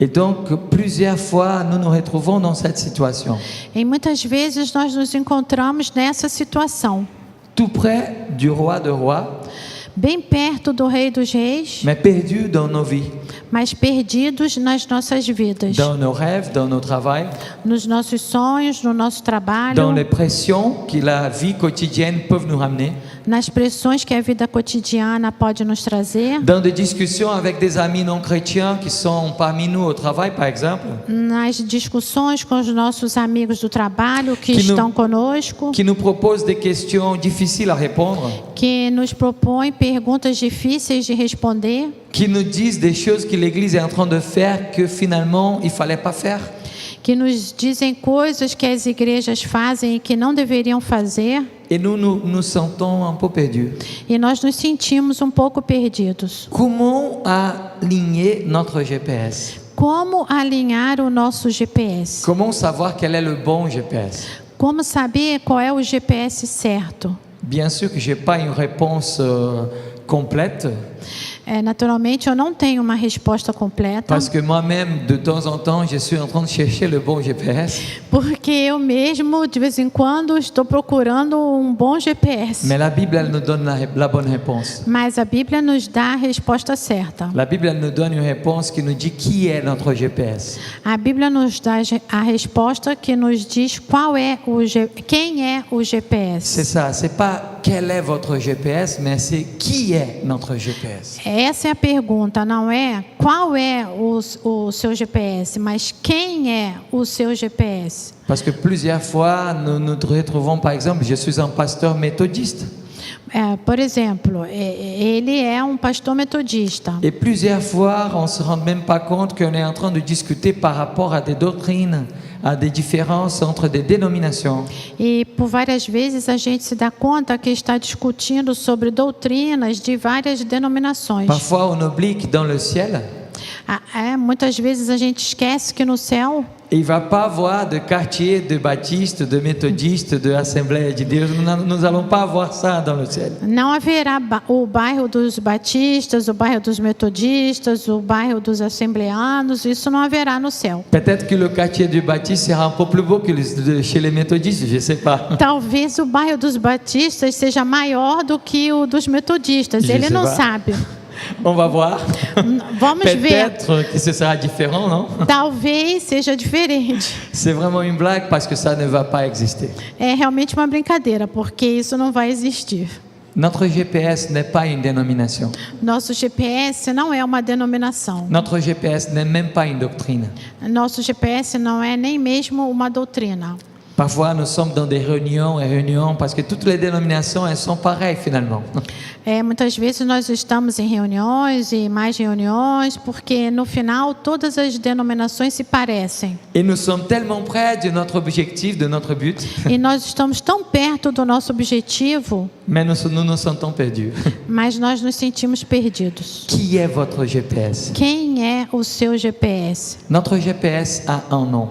Speaker 11: Et donc, plusieurs fois, nous nous retrouvons dans cette situation.
Speaker 9: E muitas vezes nós nos encontramos nessa situação.
Speaker 11: Tout près du roi de rois.
Speaker 9: bem perto do Rei dos Reis,
Speaker 11: mais perdus dans nos vies,
Speaker 9: mas perdidos nas nossas vidas,
Speaker 11: dans nos rêves, dans nos travail,
Speaker 9: nos nossos sonhos, no nosso trabalho,
Speaker 11: dans les pressions que la vie quotidienne peut nous ramener,
Speaker 9: nas pressões que a vida cotidiana pode nos trazer,
Speaker 11: dans des discussions avec des amis non chrétiens qui sont parmi nous au travail, par exemple,
Speaker 9: nas discussões com os nossos amigos do trabalho que
Speaker 11: Que
Speaker 9: estão conosco,
Speaker 11: qui nous proposent des questions difficiles à répondre,
Speaker 9: que nos propõem perguntas difíceis de responder,
Speaker 11: qui nous disent des choses que l'Église est en train de faire que finalement il fallait pas faire.
Speaker 9: que nos dizem coisas que as igrejas fazem e que não deveriam fazer,
Speaker 11: Et nous sentons un peu perdus.
Speaker 9: e nós nos sentimos um pouco perdidos.
Speaker 11: Comment aligner notre GPS?
Speaker 9: Como alinhar o nosso GPS?
Speaker 11: Comment savoir quel est le bon GPS?
Speaker 9: Como saber qual é o GPS certo?
Speaker 11: Bien sûr que je n'ai pas une réponse complète,
Speaker 9: Naturalmente, eu não tenho uma resposta completa,
Speaker 11: parce que moi-même, de temps en temps, je suis en train de chercher le bon GPS.
Speaker 9: porque eu mesmo, de vez em quando, estou procurando um bom GPS.
Speaker 11: Mais la Bible, elle nous donne la bonne réponse.
Speaker 9: Mas a Bíblia nos dá a resposta certa.
Speaker 11: La Bible, elle nous donne une réponse qui nous dit qui est notre GPS.
Speaker 9: A Bíblia nos dá a resposta que nos diz quem é o GPS.
Speaker 11: C'est ça, c'est pas quel est votre GPS, mais c'est qui est notre GPS.
Speaker 9: Essa é a pergunta, não é qual é o seu GPS, mas quem é o seu GPS.
Speaker 11: Parce que plusieurs fois, nous nous retrouvons, par exemple, je suis un pasteur méthodiste.
Speaker 9: Por exemplo, ele é um pastor metodista.
Speaker 11: Et plusieurs fois, on ne se rend même pas compte qu'on est en train de discuter par rapport à des doctrines, à des différences entre des dénominations.
Speaker 9: E por várias vezes a gente se dá conta que está discutindo sobre doutrinas de várias denominações.
Speaker 11: Parfois, on oublie que dans le ciel,
Speaker 9: Muitas vezes a gente esquece que no céu
Speaker 11: il ne va pas avoir de quartier de baptistes, de méthodistes, de Assembleia de Deus. Nous n'allons pas avoir ça dans le ciel.
Speaker 9: não haverá o bairro dos batistas, o bairro dos metodistas, o bairro dos assembleanos. Isso não haverá no céu.
Speaker 11: Peut-être que le quartier du baptiste sera un peu plus beau que chez les méthodistes, je ne sais pas.
Speaker 9: Talvez o bairro dos batistas seja maior do que o dos metodistas.
Speaker 11: Je
Speaker 9: Ele
Speaker 11: sais
Speaker 9: não
Speaker 11: pas.
Speaker 9: sabe.
Speaker 11: On va voir.
Speaker 9: Vamos ver.
Speaker 11: Peut-être que ce sera différent, non?
Speaker 9: Talvez seja diferente.
Speaker 11: C'est vraiment une blague parce que ça ne va pas exister.
Speaker 9: É realmente uma brincadeira, porque isso não vai existir.
Speaker 11: Notre GPS n'est pas une dénomination.
Speaker 9: Nosso GPS não é uma denominação.
Speaker 11: Notre GPS n'est même pas une doctrine.
Speaker 9: Nosso GPS não é nem mesmo uma doutrina.
Speaker 11: Parfois, nous sommes dans des réunions parce que toutes les dénominations, elles sont pareilles finalement.
Speaker 9: Muitas vezes nós estamos em reuniões e mais reuniões, porque no final todas as denominações se parecem.
Speaker 11: Et nous sommes tellement près de notre objectif, de notre but,
Speaker 9: E nós estamos tão perto do nosso objetivo,
Speaker 11: mais nous nous sentons perdus.
Speaker 9: mas nós nos sentimos perdidos.
Speaker 11: Qui est votre GPS?
Speaker 9: Quem é o seu GPS?
Speaker 11: Notre GPS a un nom.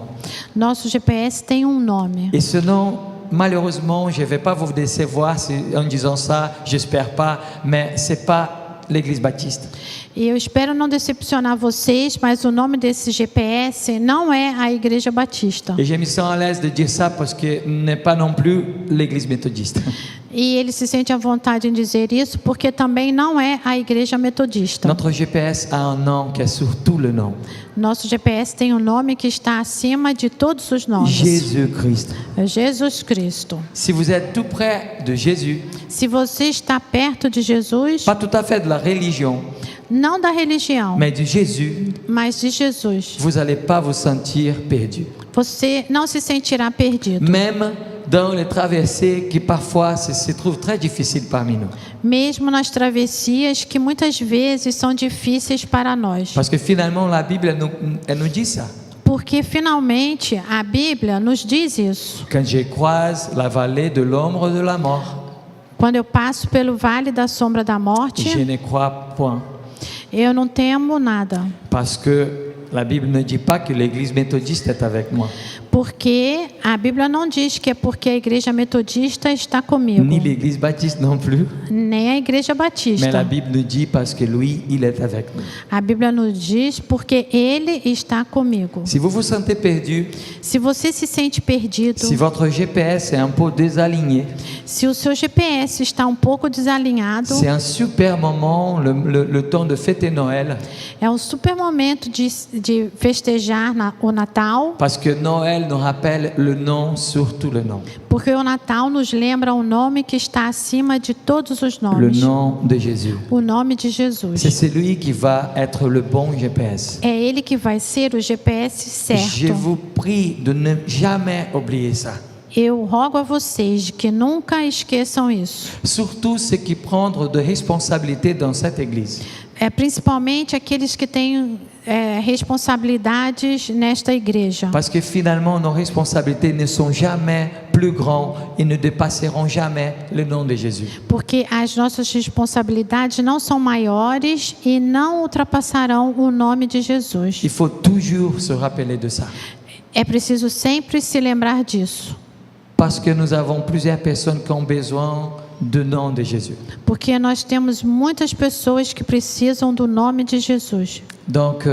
Speaker 9: Nosso GPS tem um nome.
Speaker 11: Et ce nom, malheureusement, je ne vais pas vous décevoir en disant ça, j'espère pas, mais ce n'est pas l'Église baptiste.
Speaker 9: E eu espero não decepcionar vocês, mas o nome desse GPS não é a Igreja Batista.
Speaker 11: Et je me sens à l'aise de dire ça parce que n'est pas non plus l'Église méthodiste.
Speaker 9: E ele se sente à vontade em dizer isso porque também não é a Igreja Metodista.
Speaker 11: Notre GPS a un nom qui est sur tout le nom.
Speaker 9: Nosso GPS tem um nome que está acima de todos os nomes.
Speaker 11: Jésus-Christ.
Speaker 9: Jesus Cristo.
Speaker 11: Si vous êtes tout près de Jésus,
Speaker 9: Se você está perto de Jesus,
Speaker 11: pas tout à fait de la religion,
Speaker 9: não da religião,
Speaker 11: mais de Jésus,
Speaker 9: mas de Jesus,
Speaker 11: vous n'allez pas vous sentir perdu.
Speaker 9: você não se sentirá perdido.
Speaker 11: Même dans les traversées qui parfois se trouvent très difficiles parmi nous.
Speaker 9: Mesmo nas travessias que muitas vezes são difíceis para nós.
Speaker 11: Parce que finalement, la Bible, elle nous dit ça.
Speaker 9: Porque finalmente a Bíblia nos diz isso.
Speaker 11: Quand je croise la vallée de l'ombre de la mort,
Speaker 9: Quando eu passo pelo vale da sombra da morte,
Speaker 11: je ne crois point.
Speaker 9: eu não temo nada.
Speaker 11: Parce que la Bible ne dit pas que l'Église méthodiste est avec moi.
Speaker 9: Porque a Bíblia não diz que é porque a igreja metodista está comigo,
Speaker 11: ni l'Église baptiste non plus,
Speaker 9: nem a igreja
Speaker 11: mais la
Speaker 9: batista.
Speaker 11: Bible nous dit parce que lui, il est avec nous.
Speaker 9: A Bíblia nos diz porque ele está comigo.
Speaker 11: Si vous vous sentez perdu,
Speaker 9: Se você se sente perdido,
Speaker 11: si votre GPS est un peu désaligné,
Speaker 9: se o seu GPS está um pouco desalinhado,
Speaker 11: c'est un super moment, le temps de fêter Noël,
Speaker 9: é um super momento de festejar o Natal,
Speaker 11: parce que Noël nous rappelle le nom sur tout le nom,
Speaker 9: porque o Natal nos lembra o nome que está acima de todos os
Speaker 11: le
Speaker 9: nomes,
Speaker 11: nom de Jésus.
Speaker 9: o nome de Jesus.
Speaker 11: C'est celui qui va être le bon GPS.
Speaker 9: É ele que vai ser o GPS
Speaker 11: Je
Speaker 9: certo.
Speaker 11: vous prie de ne jamais oublier ça.
Speaker 9: Eu rogo a vocês que nunca esqueçam isso.
Speaker 11: Surtout ceux qui prennent de responsabilités dans cette église.
Speaker 9: Principalmente aqueles que têm responsabilidades nesta igreja.
Speaker 11: Parce que finalement, nos responsabilités ne sont jamais plus grandes et ne dépasseront jamais le nom de Jésus.
Speaker 9: Porque as nossas responsabilidades não são maiores e não ultrapassarão o nome de Jesus.
Speaker 11: Il faut toujours se rappeler de ça.
Speaker 9: É preciso sempre se lembrar disso.
Speaker 11: Parce que nous avons plusieurs personnes qui ont besoin du nom de Jésus.
Speaker 9: Porque nós temos muitas pessoas que precisam do nome de Jesus.
Speaker 11: Donc,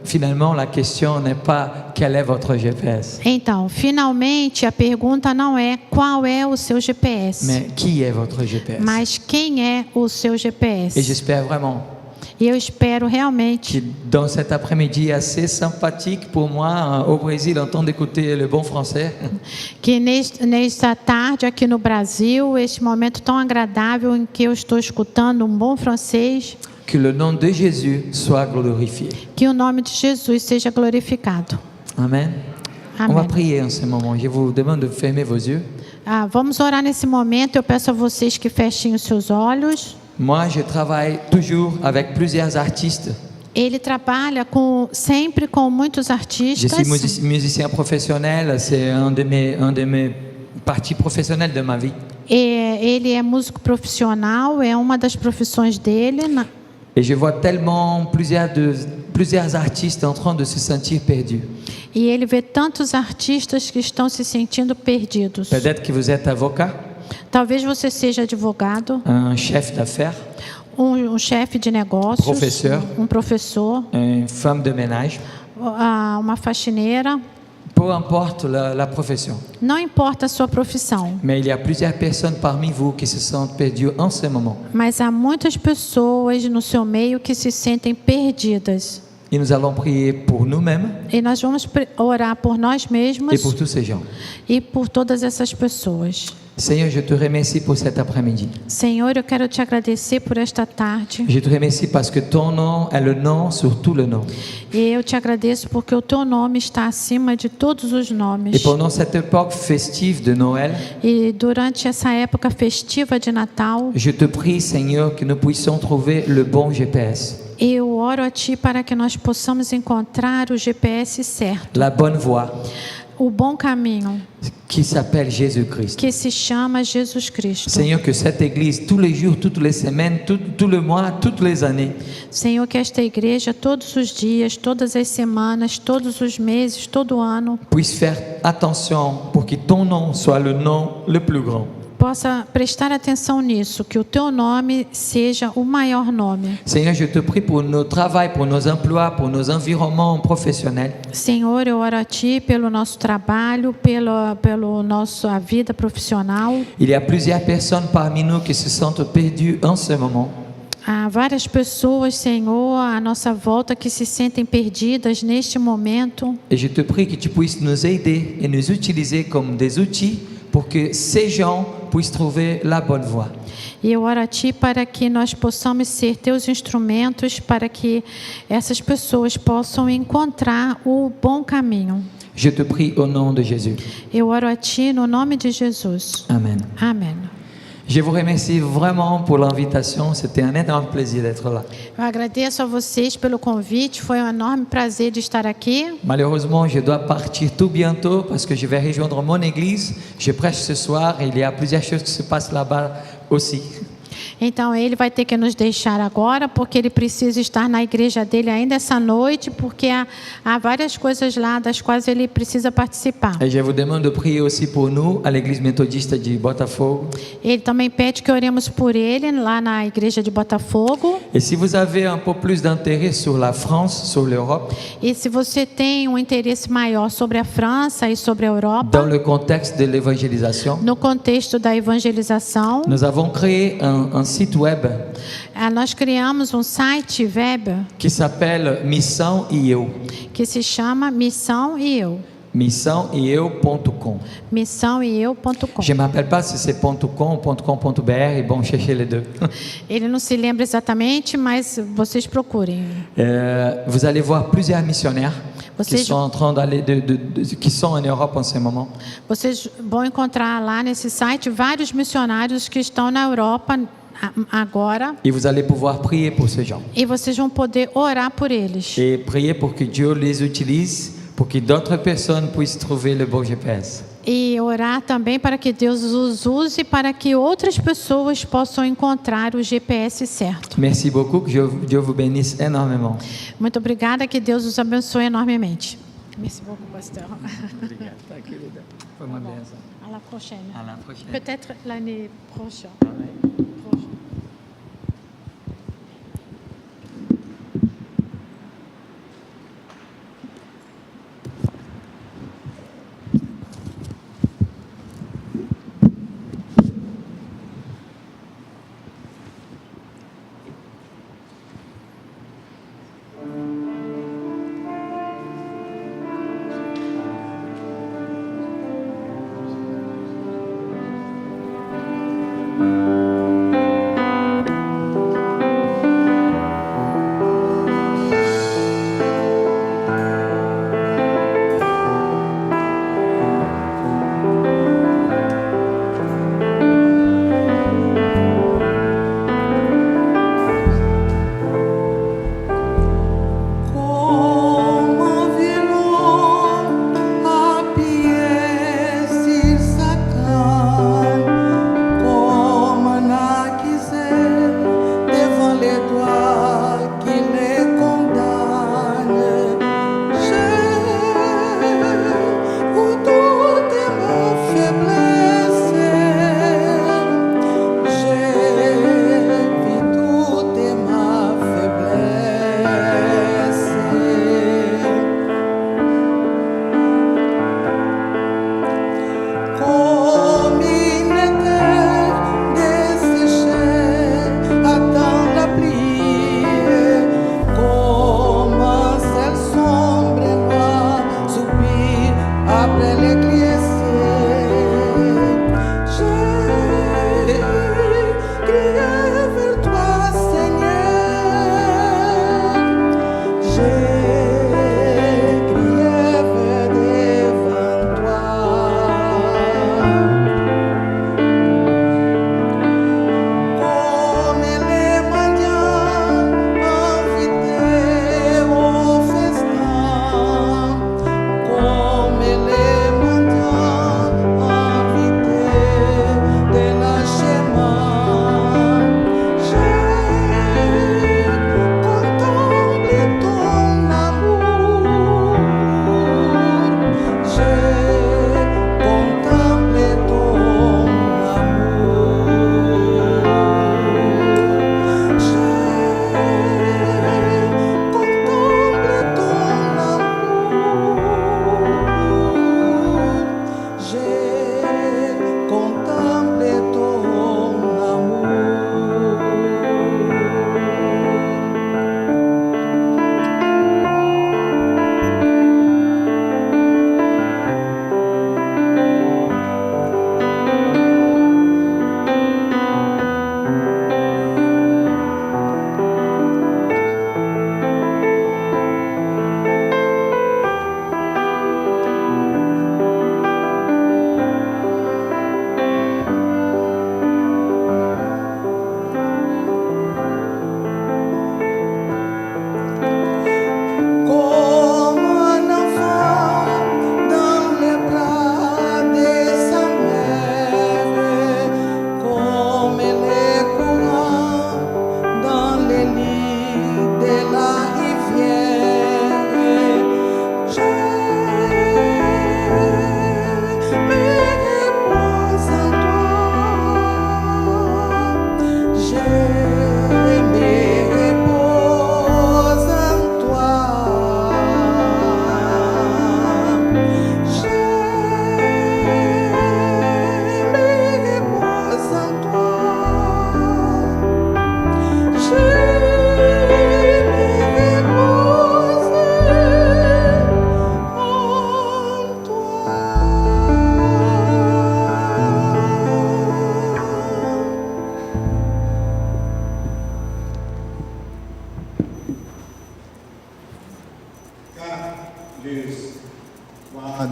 Speaker 11: finalement, la question n'est pas quel est votre GPS,
Speaker 9: Então, finalmente, a pergunta não é qual é o seu GPS,
Speaker 11: mais qui est votre GPS.
Speaker 9: mas quem é o seu
Speaker 11: Et
Speaker 9: GPS.
Speaker 11: j'espère vraiment
Speaker 9: E eu espero realmente
Speaker 11: que dans cet après-midi assez sympathique pour moi au Brésil, en train d'écouter le bon français,
Speaker 9: que nesta tarde aqui no Brasil, este momento tão agradável em que eu estou escutando um bom francês,
Speaker 11: que le nom de Jésus soit glorifié.
Speaker 9: que o nome de Jesus seja glorificado.
Speaker 11: Amen. On va
Speaker 9: Amém.
Speaker 11: prier en ce moment. Je vous demande de fermer vos yeux.
Speaker 9: Vamos orar nesse momento. Eu peço a vocês que fechem os seus olhos.
Speaker 11: Moi, je travaille toujours avec plusieurs artistes.
Speaker 9: Ele trabalha sempre com muitos
Speaker 11: Je
Speaker 9: artistas.
Speaker 11: suis musicien professionnel, c'est un de mes parties professionnelles de ma vie.
Speaker 9: Ele é músico profissional, é uma das profissões dele.
Speaker 11: Et je vois tellement plusieurs artistes en train de se sentir perdus.
Speaker 9: E ele vê tantos artistas que estão se sentindo perdidos.
Speaker 11: Peut-être que vous êtes avocat,
Speaker 9: Talvez você seja advogado,
Speaker 11: un chef d'affaires,
Speaker 9: chefe de negócios,
Speaker 11: Professeur.
Speaker 9: professor,
Speaker 11: une femme de ménage.
Speaker 9: uma faxineira.
Speaker 11: Peu importe la profession.
Speaker 9: Não importa a sua profissão,
Speaker 11: Mais il y a plusieurs personnes parmi vous qui se sentent perdues en ce moment.
Speaker 9: mas há muitas pessoas no seu meio que se sentem perdidas.
Speaker 11: Et nous allons prier pour nous-mêmes
Speaker 9: E nós vamos orar por nós mesmos
Speaker 11: et pour tous ces gens.
Speaker 9: e por todas essas pessoas.
Speaker 11: Seigneur, je te remercie pour cet après-midi.
Speaker 9: Senhor, eu quero te agradecer por esta tarde.
Speaker 11: Je te remercie parce que ton nom est le nom sur tout le nom.
Speaker 9: E eu te agradeço porque o teu nome está acima de todos os
Speaker 11: Et
Speaker 9: nomes.
Speaker 11: pendant cette époque festive de Noël,
Speaker 9: E durante essa época festiva de Natal,
Speaker 11: je te prie, Seigneur, que nous puissions trouver le bon GPS,
Speaker 9: eu oro a Ti para que nós possamos encontrar o GPS certo,
Speaker 11: la bonne voie
Speaker 9: o bom caminho,
Speaker 11: qui s'appelle Jésus-Christ.
Speaker 9: que se chama Jesus Cristo.
Speaker 11: Seigneur, que cette église, tous les jours, toutes les semaines, tout le mois, toutes les années,
Speaker 9: Senhor, que esta igreja, todos os dias, todas as semanas, todos os meses, todo ano,
Speaker 11: puisse faire attention pour que ton nom soit le nom le plus grand.
Speaker 9: possa prestar atenção nisso, que o teu nome seja o maior nome.
Speaker 11: Seigneur, je te prie pour nos travaux, pour nos emplois, pour nos environnements professionnels.
Speaker 9: Senhor, eu oro a Ti pelo nosso trabalho, pelo nossa vida profissional.
Speaker 11: Il y a plusieurs personnes parmi nous qui se sentent perdues en ce moment.
Speaker 9: Há várias pessoas, Senhor, à nossa volta que se sentem perdidas neste momento.
Speaker 11: Et je te prie que tu puisses nous aider et nous utiliser comme des outils pour que ces gens puissent trouver la bonne voie.
Speaker 9: E eu oro a Ti para que nós possamos ser Teus instrumentos para que essas pessoas possam encontrar o bom caminho.
Speaker 11: Je te prie au nom de Jésus.
Speaker 9: Eu oro a Ti no nome de Jesus.
Speaker 11: Amen.
Speaker 9: Amém.
Speaker 11: Je vous remercie vraiment pour l'invitation. C'était un énorme plaisir d'être là.
Speaker 9: Eu agradeço a vocês pelo convite. Foi um enorme prazer de estar aqui.
Speaker 11: Malheureusement, je dois partir tout bientôt parce que je vais rejoindre mon église. Je prêche ce soir et il y a plusieurs choses qui se passent là-bas aussi.
Speaker 9: Então ele vai ter que nos deixar agora, porque ele precisa estar na igreja dele ainda essa noite, porque há várias coisas lá das quais ele precisa participar.
Speaker 11: Et je vous demande de prier aussi pour nous à l'église méthodiste de Botafogo.
Speaker 9: Ele também pede que oremos por ele lá na igreja de Botafogo.
Speaker 11: Et si vous avez un peu plus d'intérêt sur la France, sur l'Europe,
Speaker 9: E se você tem um interesse maior sobre a França e sobre a Europa,
Speaker 11: dans le contexte de l'évangélisation,
Speaker 9: no contexto da evangelização,
Speaker 11: nous avons créé un site web
Speaker 9: nós criamos um site web
Speaker 11: qui s'appelle Missão e Eu.
Speaker 9: que se chama Missão e Eu.
Speaker 11: missãoeeu.com.
Speaker 9: missãoeeu.com.
Speaker 11: Je ne m'appelle pas si c'est .com ou .com.br, bon, cherchez les deux.
Speaker 9: Ele não se lembra exatamente, mas vocês procurem.
Speaker 11: Vous allez voir plusieurs missionnaires qui
Speaker 9: Vocês,
Speaker 11: sont en train d'aller, qui sont en Europe en ce moment.
Speaker 9: vocês vão encontrar lá nesse site vários missionários que estão na Europa agora.
Speaker 11: Et vous allez pouvoir prier pour ces gens.
Speaker 9: E vocês vão poder orar por eles.
Speaker 11: Et prier pour que Dieu les utilise, pour que d'autres personnes puissent trouver le bon GPS.
Speaker 9: E orar também para que Deus os use para que outras pessoas possam encontrar o GPS certo.
Speaker 11: Merci beaucoup, que Dieu vous bénisse énormément.
Speaker 9: Muito obrigada, que Deus os abençoe enormemente. Merci beaucoup, pasteur.
Speaker 11: Obrigado, tá, querida. Foi uma bênção.
Speaker 9: À la prochaine.
Speaker 11: À la prochaine.
Speaker 9: Peut-être l'année prochaine.
Speaker 13: Come le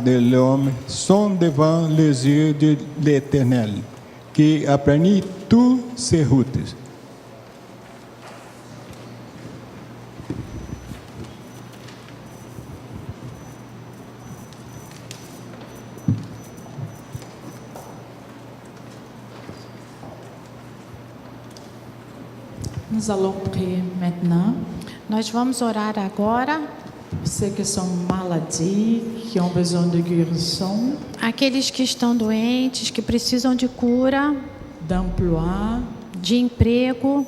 Speaker 13: de l'homme sont devant les yeux de l'Éternel, qui a permis toutes ses routes.
Speaker 10: Nous allons prier maintenant.
Speaker 9: Nós vamos orar agora.
Speaker 10: Ceux qui sont maladies, qui ont besoin de guérison,
Speaker 9: Aqueles que estão doentes, que precisam de cura,
Speaker 10: d'emploi,
Speaker 9: de emprego,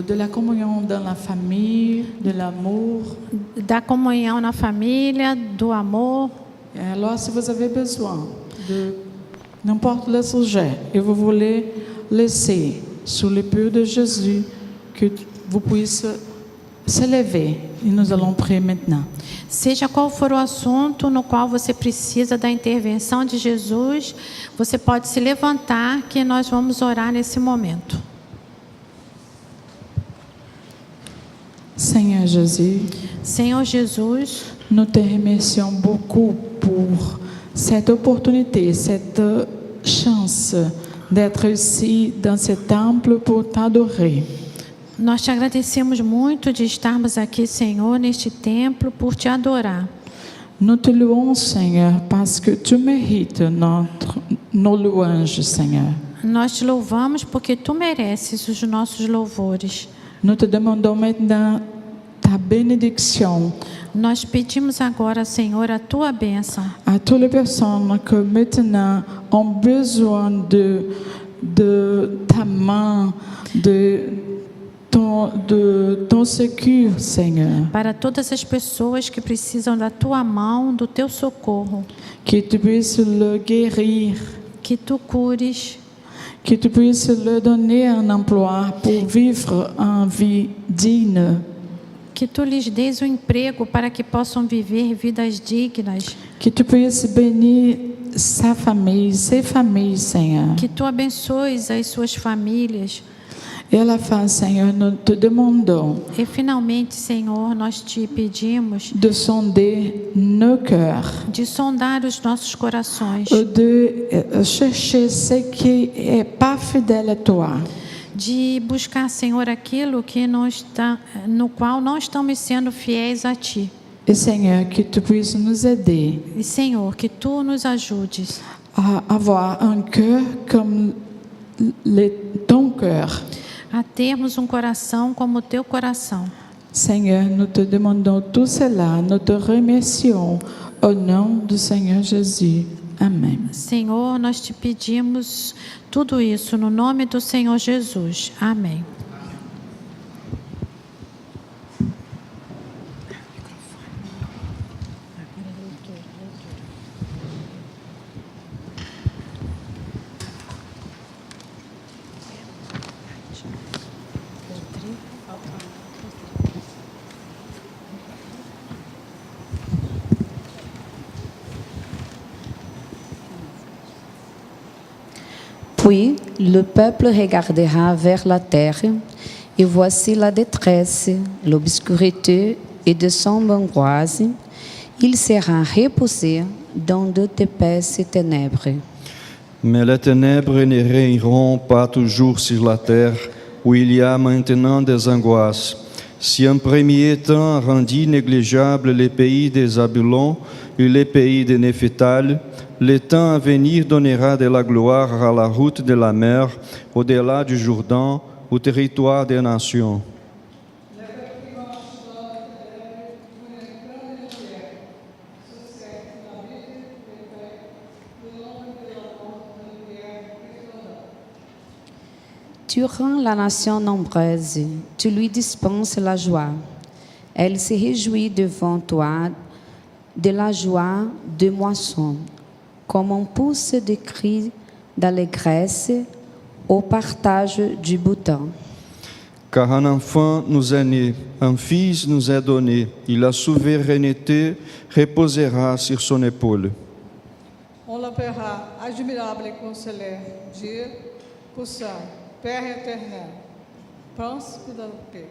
Speaker 10: de la communion dans la famille, de l'amour.
Speaker 9: da comunhão na família, do amor.
Speaker 10: Alors, si vous avez besoin de n'importe le sujet et vous voulez laisser sous les pieds de Jésus, que vous puissiez se lever e nous allons prier maintenant.
Speaker 9: Seja qual for o assunto no qual você precisa da intervenção de Jesus, você pode se levantar que nós vamos orar nesse momento.
Speaker 10: Seigneur Jésus,
Speaker 9: Senhor Jesus,
Speaker 10: nous te remercions beaucoup pour cette opportunité, cette chance d'être ici dans ce temple pour t'adorer.
Speaker 9: nós te agradecemos muito de estarmos aqui, Senhor, neste templo, por te adorar.
Speaker 10: Nous te louons, Seigneur, parce que tu mérites nos louanges, Seigneur.
Speaker 9: Nós te louvamos porque tu mereces os nossos louvores.
Speaker 10: Nous te demandons maintenant ta bénédiction
Speaker 9: Nós pedimos agora, Senhor, a tua bênção
Speaker 10: à toutes les personnes qui maintenant ont besoin de ta main, de ton secours, Seigneur.
Speaker 9: para todas as pessoas que precisam da tua mão, do teu socorro.
Speaker 10: Que tu puisses le guérir,
Speaker 9: Que tu cures,
Speaker 10: que tu puisses leur donner un emploi pour vivre une vie digne,
Speaker 9: que tu lhes des um emprego para que possam viver vidas dignas.
Speaker 10: que tu puisses bénir sa famille, ses familles, Seigneur.
Speaker 9: Que tu abençoes as suas famílias.
Speaker 10: Et à la fin, Seigneur, nous te demandons
Speaker 9: E finalmente, Senhor, nós te pedimos
Speaker 10: de sonder nos cœurs,
Speaker 9: de sondar os nossos corações,
Speaker 10: de chercher ce qui est pas fidèle à toi,
Speaker 9: de buscar, Senhor, aquilo que não está, no qual não estamos sendo fiéis a Ti.
Speaker 10: et Seigneur, que tu puisses nous aider
Speaker 9: E, Senhor, que Tu nos ajudes
Speaker 10: à avoir un cœur comme ton cœur.
Speaker 9: a termos um coração como o Teu coração.
Speaker 10: Seigneur, nous te demandons tout cela, nous te remercions au nom du Seigneur Jésus. Amen.
Speaker 9: Senhor, nós te pedimos tudo isso no nome do Senhor Jesus. Amém.
Speaker 14: Puis le peuple regardera vers la terre, et voici la détresse, l'obscurité et de sombres angoisses. Il sera repoussé dans de épaisses ténèbres.
Speaker 7: Mais les ténèbres ne règneront pas toujours sur la terre, où il y a maintenant des angoisses. Si un premier temps rendit négligeable les pays des Zabulon et les pays de Néphtali, le temps à venir donnera de la gloire à la route de la mer, au-delà du Jourdain, au territoire des nations.
Speaker 14: Tu rends la nation nombreuse, tu lui dispenses la joie. Elle se réjouit devant toi de la joie de moisson, comme on pousse des cris d'allégresse au partage du butin.
Speaker 7: Car un enfant nous est né, un fils nous est donné, et la souveraineté reposera sur son épaule.
Speaker 1: On l'appellera admirable et conseiller, Dieu, puissant, Père éternel, príncipe da paix.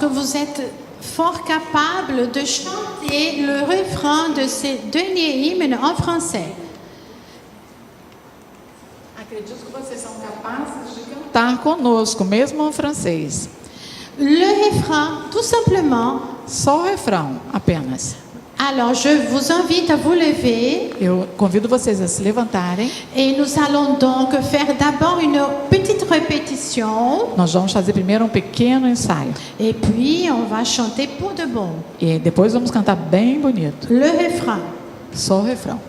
Speaker 9: que vous êtes fort capable de chanter le refrain de ce dernier hymne en français.
Speaker 10: Acredito que vocês são capazes de cantar conosco, mesmo em francês.
Speaker 9: Le refrain, tout simplement.
Speaker 10: Só o refrão, apenas.
Speaker 9: Alors, je vous invite à vous lever.
Speaker 10: Eu convido vocês a se levantarem.
Speaker 9: Et nous allons donc faire d'abord une petite répétition.
Speaker 10: Nós vamos fazer primeiro pequeno ensaio.
Speaker 9: Et puis, on va chanter pour de bon.
Speaker 10: E depois vamos cantar bem bonito.
Speaker 9: Le refrain.
Speaker 10: Só o refrão.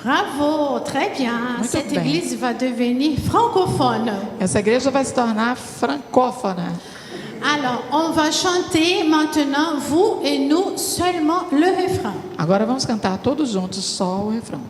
Speaker 9: Bravo, très bien. Cette église va devenir francophone.
Speaker 10: Essa igreja vai se tornar francófona.
Speaker 9: Alors, on va chanter maintenant, vous et nous, seulement le refrain.
Speaker 10: Agora vamos cantar todos juntos só o refrão.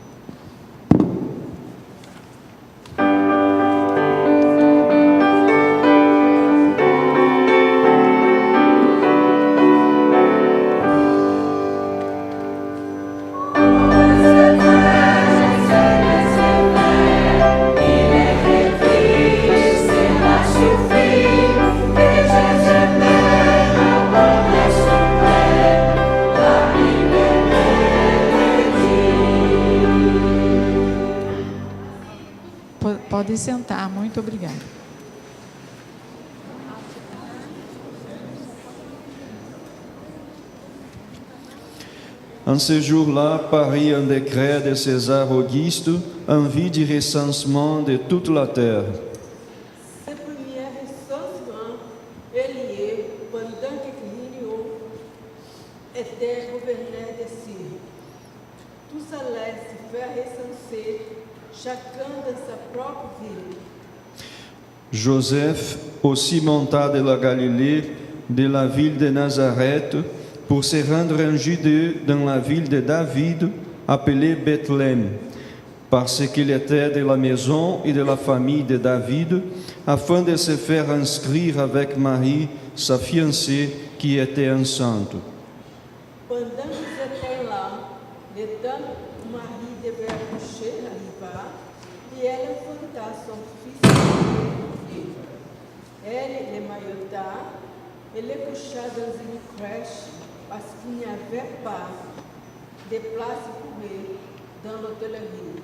Speaker 10: Podem sentar, muito obrigada.
Speaker 7: En ce jour-là, parit un décret de César Auguste en vue du recensement de toute la terre.
Speaker 15: Le premier recensement est lié pendant que Quirino était gouverneur de Syrie. Tous allaient se faire recenser, chacun dans sa propre ville.
Speaker 7: Joseph aussi monta de la Galilée, de la ville de Nazareth, pour se rendre en Judée dans la ville de David, appelée Bethléem, parce qu'il était de la maison et de la famille de David, afin de se faire inscrire avec Marie, sa fiancée, qui était enceinte.
Speaker 15: Pendant qu'ils étaient là, le temps où Marie devait accoucher arriva, et elle enfanta son fils. Elle le maillota et le coucha dans une crèche, parce qu'il n'y avait pas de place pour eux dans l'hôtellerie.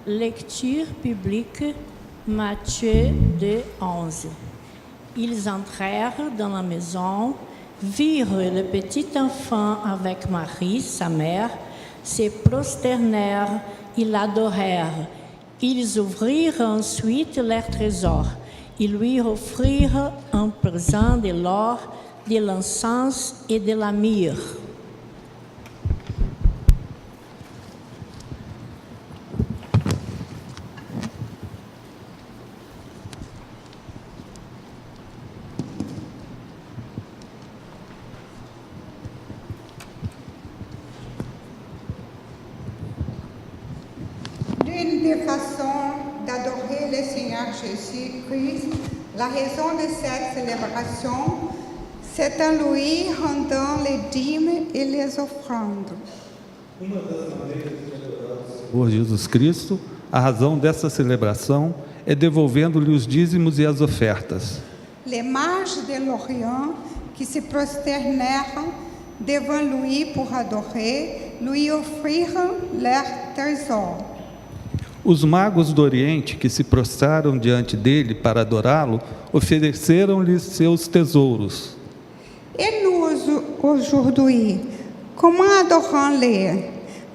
Speaker 16: Lecture publique, Matthieu 2:11. Ils entrèrent dans la maison, virent le petit enfant avec Marie, sa mère, se prosternèrent et l'adorèrent. Ils ouvrirent ensuite leur trésor et lui offrirent un présent de l'or, de l'encens et de la myrrhe.
Speaker 3: L'une des façons d'adorer le Seigneur Jésus-Christ, la raison de cette célébration, c'est en lui rendant les dîmes et les offrandes.
Speaker 17: Por Jesus Cristo, a razão dessa celebração é devolvendo-lhe os dízimos e as ofertas.
Speaker 3: Les mages de l'Orient qui se prosternèrent devant lui pour adorer, lui offrirent leur trésor.
Speaker 17: Os magos do Oriente, que se prostraram diante dele para adorá-lo, ofereceram-lhe seus tesouros.
Speaker 3: Et nous, aujourd'hui, comment adorons-le?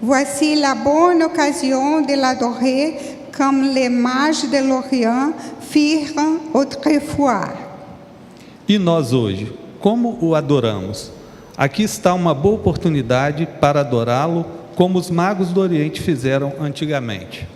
Speaker 3: Voici la bonne occasion de l'adorer comme les mages de l'Orient firent autrefois.
Speaker 17: E nós hoje, como o adoramos? Aqui está uma boa oportunidade para adorá-lo, como os magos do Oriente fizeram antigamente.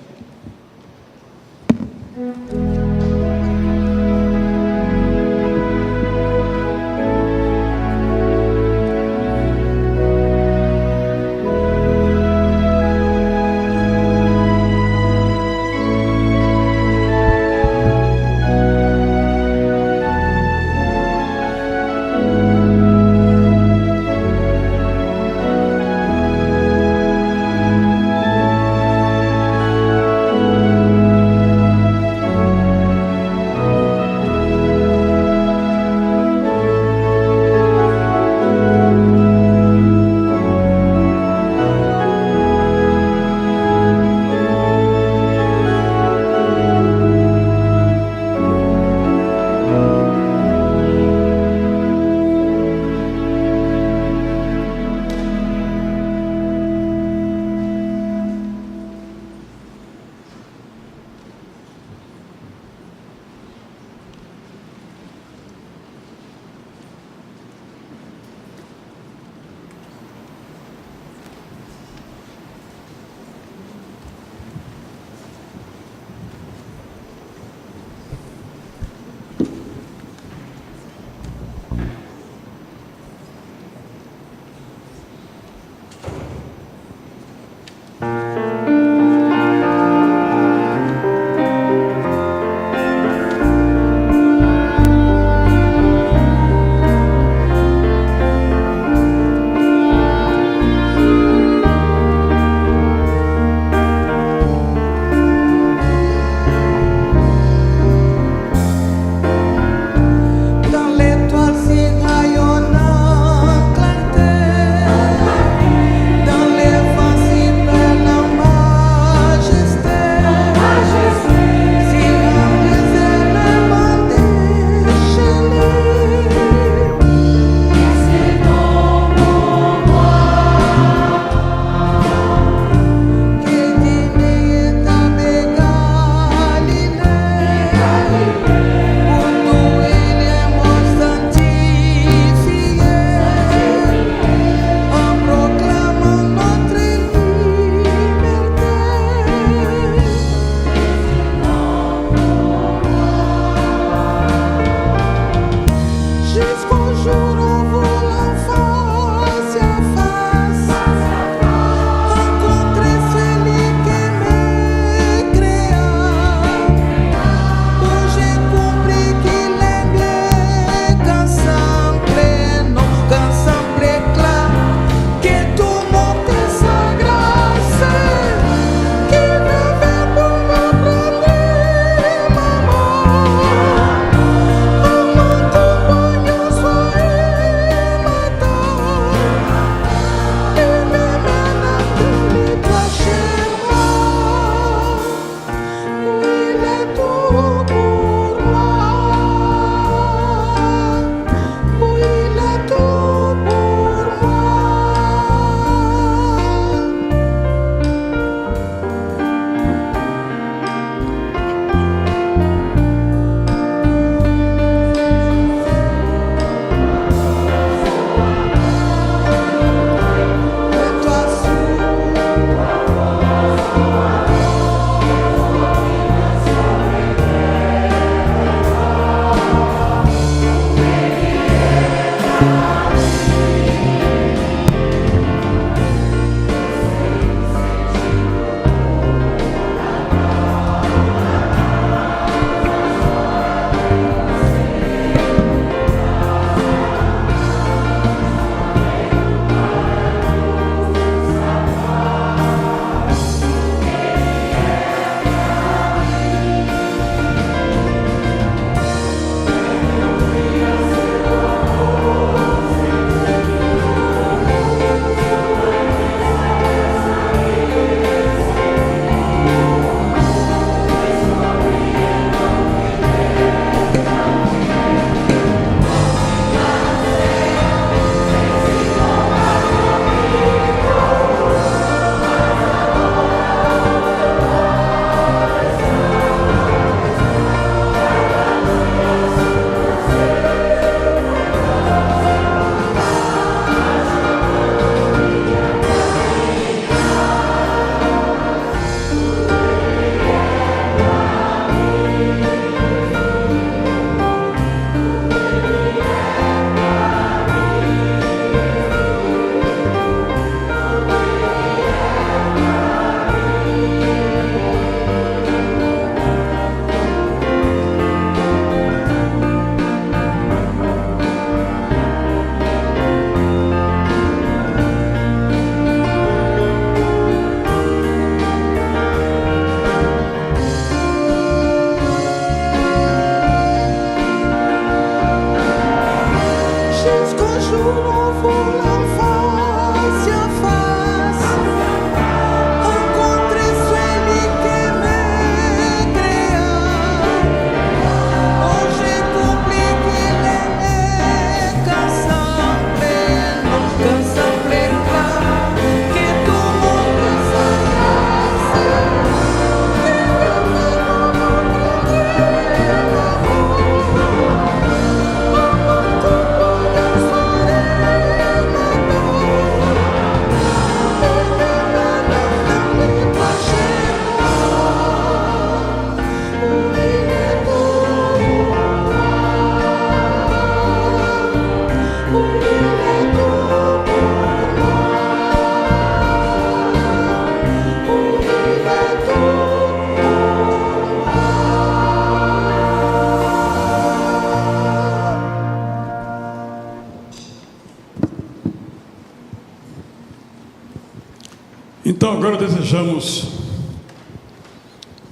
Speaker 5: Então agora desejamos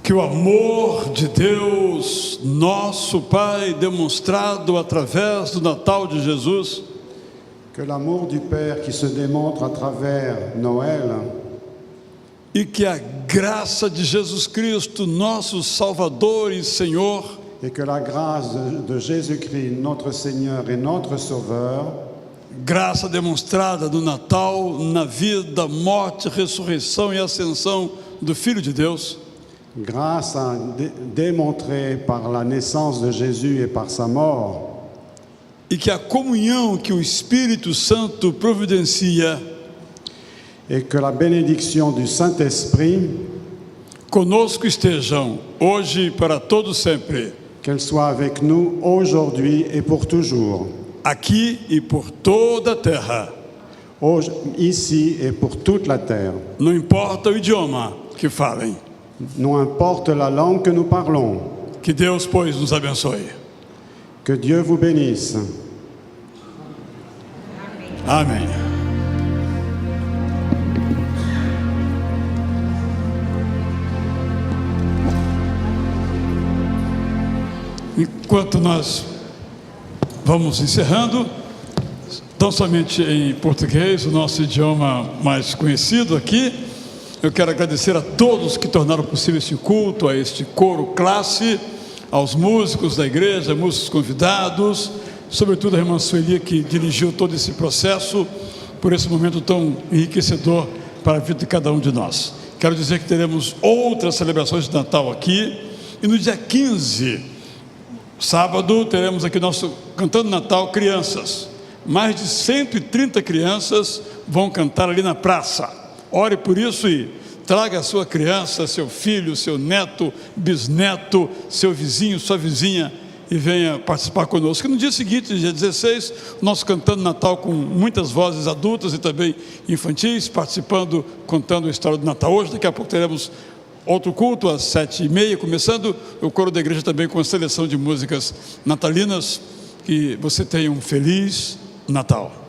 Speaker 5: que o amor de Deus, nosso Pai, demonstrado através do Natal de Jesus,
Speaker 6: que l'amour du Père qui se démontre à travers Noël,
Speaker 5: e que a graça de Jesus Cristo, nosso Salvador e Senhor,
Speaker 6: et que la grâce de Jésus-Christ, notre Seigneur et notre Sauveur,
Speaker 5: graça demonstrada no Natal, na vida, morte, ressurreição e ascensão do Filho de Deus,
Speaker 6: grâce démontrée par la naissance de Jésus et par sa mort,
Speaker 5: e que a comunhão que o Espírito Santo providencia,
Speaker 6: et que la bénédiction du Saint-Esprit
Speaker 5: conosco estejam hoje e para todo sempre,
Speaker 6: qu'elle soit avec nous aujourd'hui et pour toujours,
Speaker 5: aqui e por toda a terra,
Speaker 6: ici et pour toute la terre.
Speaker 5: Não importa o idioma que falem.
Speaker 6: Non importe la langue que nous parlons.
Speaker 5: Que Deus, pois, nos abençoe.
Speaker 6: Que Dieu vous bénisse.
Speaker 5: Amém. Enquanto nós vamos encerrando, tão somente em português, o nosso idioma mais conhecido aqui, eu quero agradecer a todos que tornaram possível este culto, a este coro classe, aos músicos da igreja, músicos convidados, sobretudo a irmã Sueli, que dirigiu todo esse processo, por esse momento tão enriquecedor para a vida de cada um de nós. Quero dizer que teremos outras celebrações de Natal aqui, e no dia 15, sábado, teremos aqui nosso Cantando Natal Crianças. Mais de 130 crianças vão cantar ali na praça. Ore por isso e traga a sua criança, seu filho, seu neto, bisneto, seu vizinho, sua vizinha, e venha participar conosco. E no dia seguinte, dia 16, nosso Cantando Natal com muitas vozes adultas e também infantis, participando, contando a história do Natal. Hoje, daqui a pouco, teremos outro culto às 7h30, começando o coro da igreja também com a seleção de músicas natalinas. Que você tenha um feliz Natal.